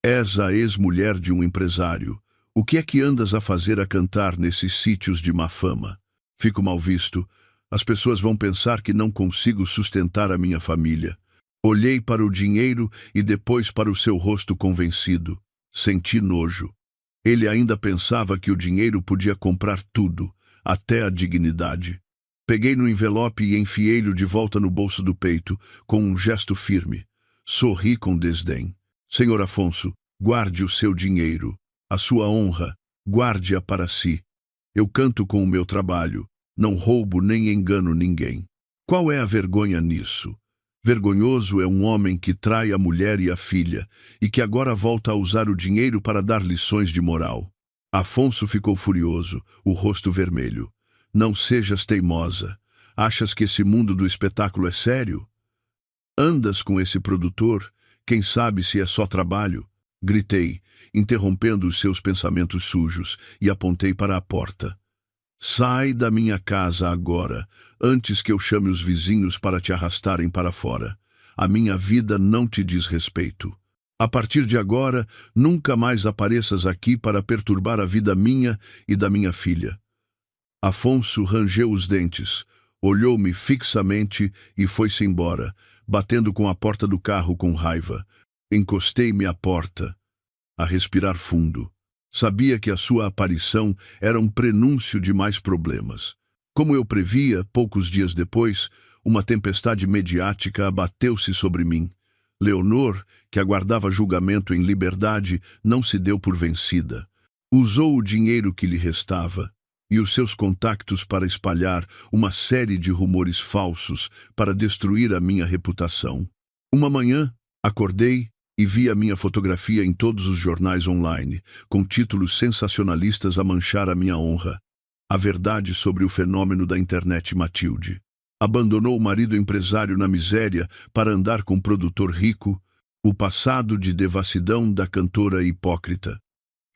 És a ex-mulher de um empresário. O que é que andas a fazer a cantar nesses sítios de má fama? Fico mal visto. As pessoas vão pensar que não consigo sustentar a minha família. Olhei para o dinheiro e depois para o seu rosto convencido. Senti nojo. Ele ainda pensava que o dinheiro podia comprar tudo, até a dignidade. Peguei no envelope e enfiei-lhe de volta no bolso do peito, com um gesto firme. Sorri com desdém. Senhor Afonso, guarde o seu dinheiro. A sua honra, guarde-a para si. Eu canto com o meu trabalho. Não roubo nem engano ninguém. Qual é a vergonha nisso? Vergonhoso é um homem que trai a mulher e a filha, e que agora volta a usar o dinheiro para dar lições de moral. Afonso ficou furioso, o rosto vermelho. Não sejas teimosa. Achas que esse mundo do espetáculo é sério? Andas com esse produtor? Quem sabe se é só trabalho? Gritei, interrompendo os seus pensamentos sujos, e apontei para a porta. Sai da minha casa agora, antes que eu chame os vizinhos para te arrastarem para fora. A minha vida não te diz respeito. A partir de agora, nunca mais apareças aqui para perturbar a vida minha e da minha filha. Afonso rangeu os dentes, olhou-me fixamente e foi-se embora, batendo com a porta do carro com raiva. Encostei-me à porta, a respirar fundo. Sabia que a sua aparição era um prenúncio de mais problemas. Como eu previa, poucos dias depois, uma tempestade mediática abateu-se sobre mim. Leonor, que aguardava julgamento em liberdade, não se deu por vencida. Usou o dinheiro que lhe restava e os seus contactos para espalhar uma série de rumores falsos para destruir a minha reputação. Uma manhã, acordei e vi a minha fotografia em todos os jornais online, com títulos sensacionalistas a manchar a minha honra. A verdade sobre o fenômeno da internet Matilde. Abandonou o marido empresário na miséria para andar com um produtor rico. O passado de devassidão da cantora hipócrita.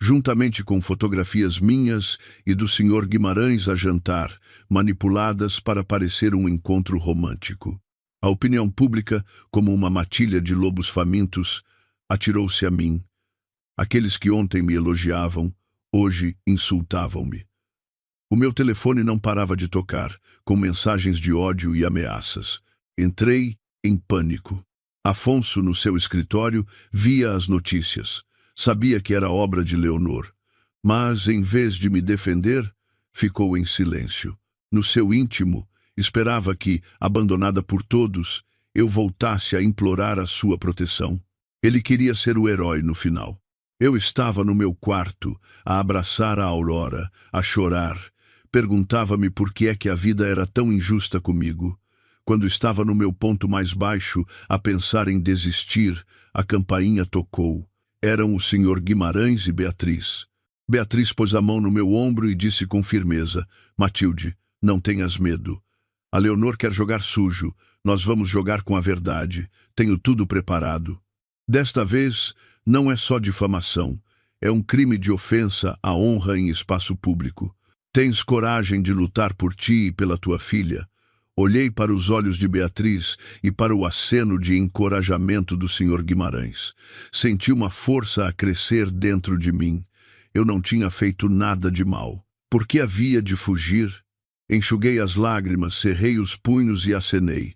Juntamente com fotografias minhas e do Sr. Guimarães a jantar, manipuladas para parecer um encontro romântico. A opinião pública, como uma matilha de lobos famintos, atirou-se a mim. Aqueles que ontem me elogiavam, hoje insultavam-me. O meu telefone não parava de tocar, com mensagens de ódio e ameaças. Entrei em pânico. Afonso, no seu escritório, via as notícias. Sabia que era obra de Leonor. Mas, em vez de me defender, ficou em silêncio. No seu íntimo, esperava que, abandonada por todos, eu voltasse a implorar a sua proteção. Ele queria ser o herói no final. Eu estava no meu quarto, a abraçar a Aurora, a chorar. Perguntava-me por que é que a vida era tão injusta comigo. Quando estava no meu ponto mais baixo, a pensar em desistir, a campainha tocou. Eram o Sr. Guimarães e Beatriz. Beatriz pôs a mão no meu ombro e disse com firmeza: Matilde, não tenhas medo. A Leonor quer jogar sujo. Nós vamos jogar com a verdade. Tenho tudo preparado. Desta vez, não é só difamação. É um crime de ofensa à honra em espaço público. Tens coragem de lutar por ti e pela tua filha? Olhei para os olhos de Beatriz e para o aceno de encorajamento do Sr. Guimarães. Senti uma força a crescer dentro de mim. Eu não tinha feito nada de mal. Por que havia de fugir? Enxuguei as lágrimas, cerrei os punhos e acenei.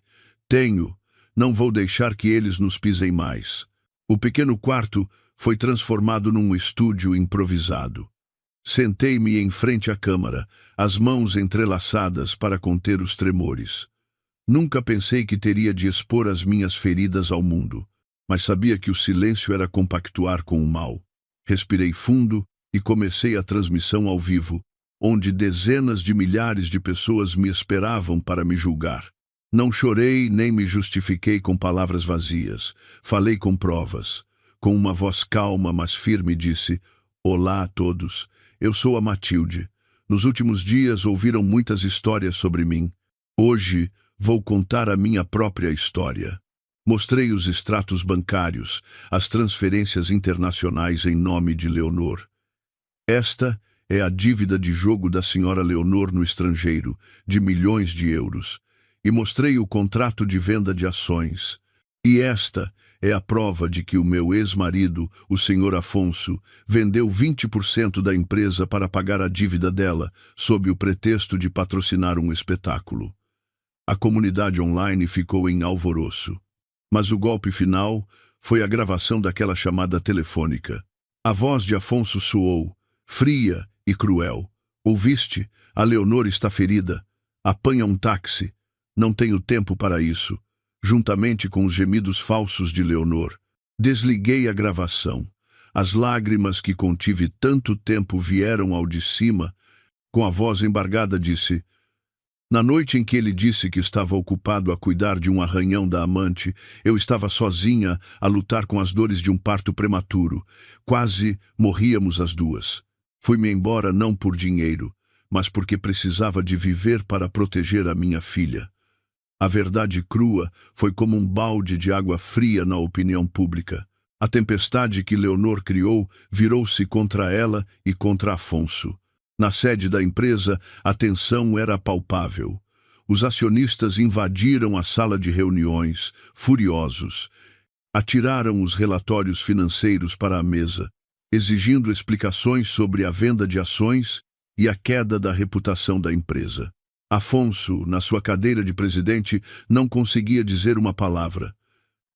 Tenho. Não vou deixar que eles nos pisem mais. O pequeno quarto foi transformado num estúdio improvisado. Sentei-me em frente à câmara, as mãos entrelaçadas para conter os tremores. Nunca pensei que teria de expor as minhas feridas ao mundo, mas sabia que o silêncio era compactuar com o mal. Respirei fundo e comecei a transmissão ao vivo, onde dezenas de milhares de pessoas me esperavam para me julgar. Não chorei nem me justifiquei com palavras vazias. Falei com provas. Com uma voz calma, mas firme, disse: Olá a todos, eu sou a Matilde. Nos últimos dias ouviram muitas histórias sobre mim. Hoje vou contar a minha própria história. Mostrei os extratos bancários, as transferências internacionais em nome de Leonor. Esta é a dívida de jogo da senhora Leonor no estrangeiro, de milhões de euros. E mostrei o contrato de venda de ações. E esta é a prova de que o meu ex-marido, o senhor Afonso, vendeu 20% da empresa para pagar a dívida dela, sob o pretexto de patrocinar um espetáculo. A comunidade online ficou em alvoroço. Mas o golpe final foi a gravação daquela chamada telefônica. A voz de Afonso soou, fria e cruel. Ouviste? A Leonor está ferida. Apanha um táxi. Não tenho tempo para isso. Juntamente com os gemidos falsos de Leonor. Desliguei a gravação. As lágrimas que contive tanto tempo vieram ao de cima. Com a voz embargada disse: na noite em que ele disse que estava ocupado a cuidar de um arranhão da amante, eu estava sozinha a lutar com as dores de um parto prematuro. Quase morríamos as duas. Fui-me embora não por dinheiro, mas porque precisava de viver para proteger a minha filha. A verdade crua foi como um balde de água fria na opinião pública. A tempestade que Leonor criou virou-se contra ela e contra Afonso. Na sede da empresa, a tensão era palpável. Os acionistas invadiram a sala de reuniões, furiosos. Atiraram os relatórios financeiros para a mesa, exigindo explicações sobre a venda de ações e a queda da reputação da empresa. Afonso, na sua cadeira de presidente, não conseguia dizer uma palavra.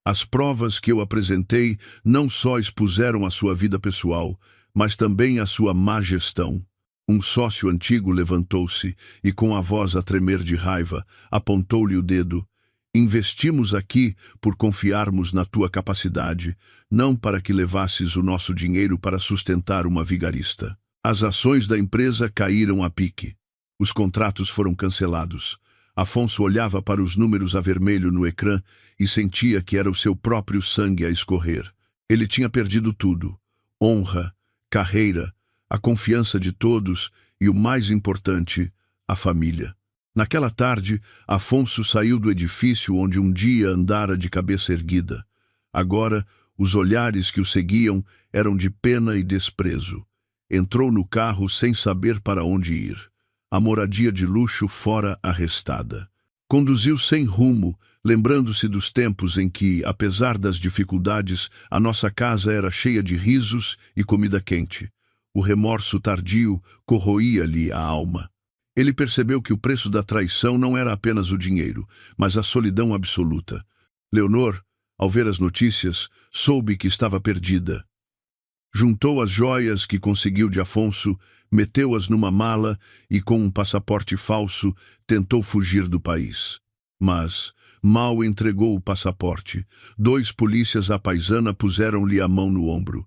As provas que eu apresentei não só expuseram a sua vida pessoal, mas também a sua má gestão. Um sócio antigo levantou-se e, com a voz a tremer de raiva, apontou-lhe o dedo. Investimos aqui por confiarmos na tua capacidade, não para que levasses o nosso dinheiro para sustentar uma vigarista. As ações da empresa caíram a pique. Os contratos foram cancelados. Afonso olhava para os números a vermelho no ecrã e sentia que era o seu próprio sangue a escorrer. Ele tinha perdido tudo: honra, carreira, a confiança de todos e, o mais importante, a família. Naquela tarde, Afonso saiu do edifício onde um dia andara de cabeça erguida. Agora, os olhares que o seguiam eram de pena e desprezo. Entrou no carro sem saber para onde ir. A moradia de luxo fora arrestada. Conduziu sem rumo, lembrando-se dos tempos em que, apesar das dificuldades, a nossa casa era cheia de risos e comida quente. O remorso tardio corroía-lhe a alma. Ele percebeu que o preço da traição não era apenas o dinheiro, mas a solidão absoluta. Leonor, ao ver as notícias, soube que estava perdida. Juntou as joias que conseguiu de Afonso, meteu-as numa mala e, com um passaporte falso, tentou fugir do país. Mas mal entregou o passaporte. 2 polícias à paisana puseram-lhe a mão no ombro.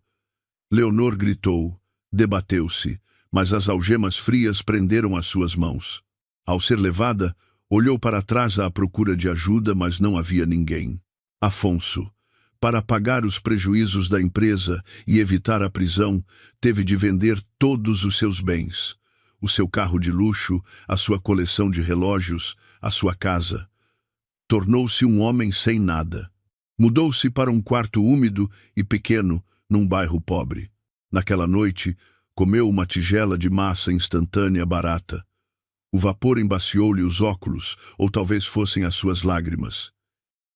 Leonor gritou, debateu-se, mas as algemas frias prenderam as suas mãos. Ao ser levada, olhou para trás à procura de ajuda, mas não havia ninguém. Afonso, para pagar os prejuízos da empresa e evitar a prisão, teve de vender todos os seus bens. O seu carro de luxo, a sua coleção de relógios, a sua casa. Tornou-se um homem sem nada. Mudou-se para um quarto úmido e pequeno, num bairro pobre. Naquela noite, comeu uma tigela de massa instantânea barata. O vapor embaciou-lhe os óculos, ou talvez fossem as suas lágrimas.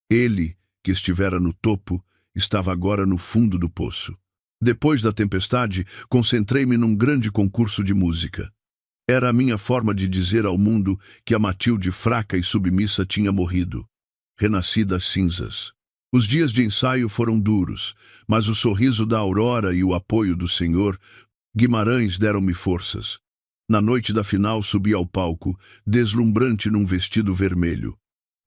Ele, que estivera no topo, estava agora no fundo do poço. Depois da tempestade, concentrei-me num grande concurso de música. Era a minha forma de dizer ao mundo que a Matilde fraca e submissa tinha morrido. Renasci das cinzas. Os dias de ensaio foram duros, mas o sorriso da aurora e o apoio do Senhor Guimarães deram-me forças. Na noite da final subi ao palco, deslumbrante num vestido vermelho.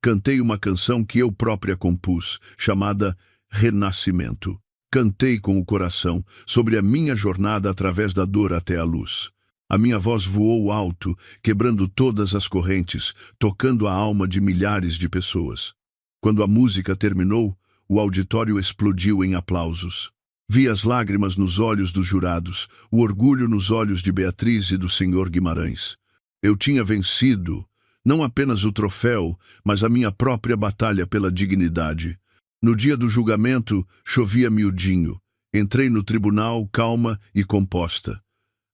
Cantei uma canção que eu própria compus, chamada Renascimento. Cantei com o coração, sobre a minha jornada através da dor até a luz. A minha voz voou alto, quebrando todas as correntes, tocando a alma de milhares de pessoas. Quando a música terminou, o auditório explodiu em aplausos. Vi as lágrimas nos olhos dos jurados, o orgulho nos olhos de Beatriz e do Sr. Guimarães. Eu tinha vencido, não apenas o troféu, mas a minha própria batalha pela dignidade. No dia do julgamento, chovia miudinho. Entrei no tribunal, calma e composta.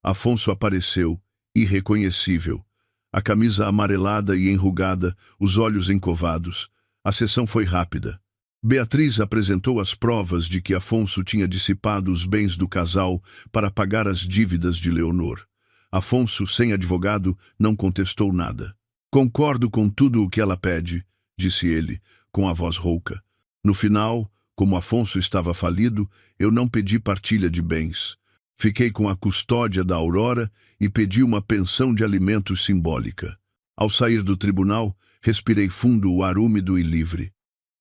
Afonso apareceu, irreconhecível. A camisa amarelada e enrugada, os olhos encovados. A sessão foi rápida. Beatriz apresentou as provas de que Afonso tinha dissipado os bens do casal para pagar as dívidas de Leonor. Afonso, sem advogado, não contestou nada. Concordo com tudo o que ela pede, disse ele, com a voz rouca. No final, como Afonso estava falido, eu não pedi partilha de bens. Fiquei com a custódia da Aurora e pedi uma pensão de alimentos simbólica. Ao sair do tribunal, respirei fundo o ar úmido e livre.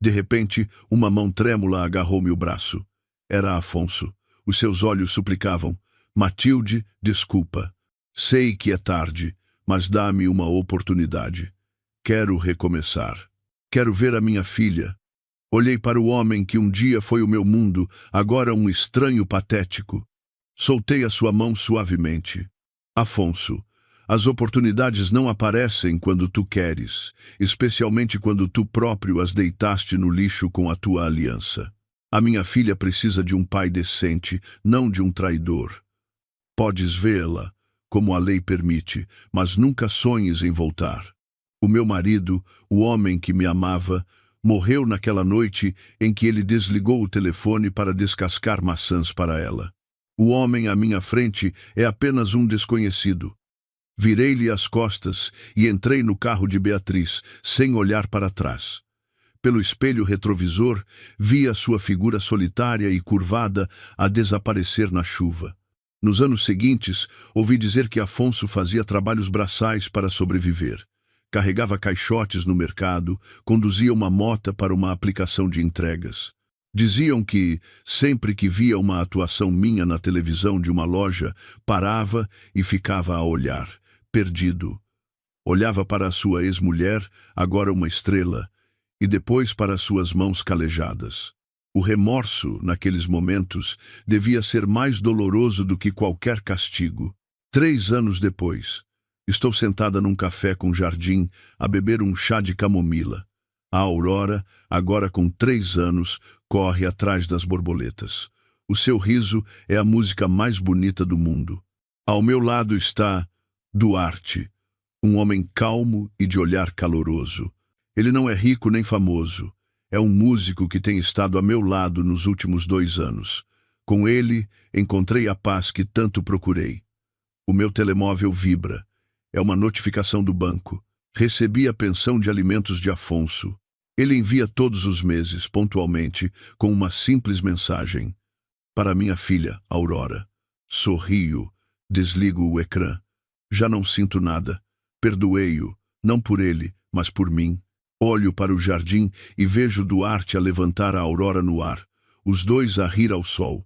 De repente, uma mão trêmula agarrou-me o braço. Era Afonso. Os seus olhos suplicavam. Matilde, desculpa. Sei que é tarde, mas dá-me uma oportunidade. Quero recomeçar. Quero ver a minha filha. Olhei para o homem que um dia foi o meu mundo, agora um estranho patético. Soltei a sua mão suavemente. Afonso, as oportunidades não aparecem quando tu queres, especialmente quando tu próprio as deitaste no lixo com a tua aliança. A minha filha precisa de um pai decente, não de um traidor. Podes vê-la, como a lei permite, mas nunca sonhes em voltar. O meu marido, o homem que me amava, morreu naquela noite em que ele desligou o telefone para descascar maçãs para ela. O homem à minha frente é apenas um desconhecido. Virei-lhe as costas e entrei no carro de Beatriz, sem olhar para trás. Pelo espelho retrovisor, vi a sua figura solitária e curvada a desaparecer na chuva. Nos anos seguintes, ouvi dizer que Afonso fazia trabalhos braçais para sobreviver. Carregava caixotes no mercado, conduzia uma mota para uma aplicação de entregas. Diziam que, sempre que via uma atuação minha na televisão de uma loja, parava e ficava a olhar, perdido. Olhava para a sua ex-mulher, agora uma estrela, e depois para suas mãos calejadas. O remorso, naqueles momentos, devia ser mais doloroso do que qualquer castigo. 3 anos depois, estou sentada num café com jardim, a beber um chá de camomila. A Aurora, agora com 3 anos, corre atrás das borboletas. O seu riso é a música mais bonita do mundo. Ao meu lado está Duarte, um homem calmo e de olhar caloroso. Ele não é rico nem famoso. É um músico que tem estado a meu lado nos últimos 2 anos. Com ele, encontrei a paz que tanto procurei. O meu telemóvel vibra. É uma notificação do banco. Recebi a pensão de alimentos de Afonso. Ele envia todos os meses, pontualmente, com uma simples mensagem. Para minha filha, Aurora. Sorrio. Desligo o ecrã. Já não sinto nada. Perdoei-o, não por ele, mas por mim. Olho para o jardim e vejo Duarte a levantar a Aurora no ar, os dois a rir ao sol.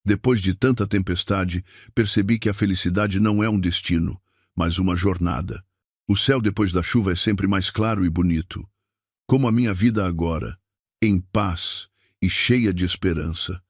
Depois de tanta tempestade, percebi que a felicidade não é um destino, mas uma jornada. O céu depois da chuva é sempre mais claro e bonito. Como a minha vida agora, em paz e cheia de esperança.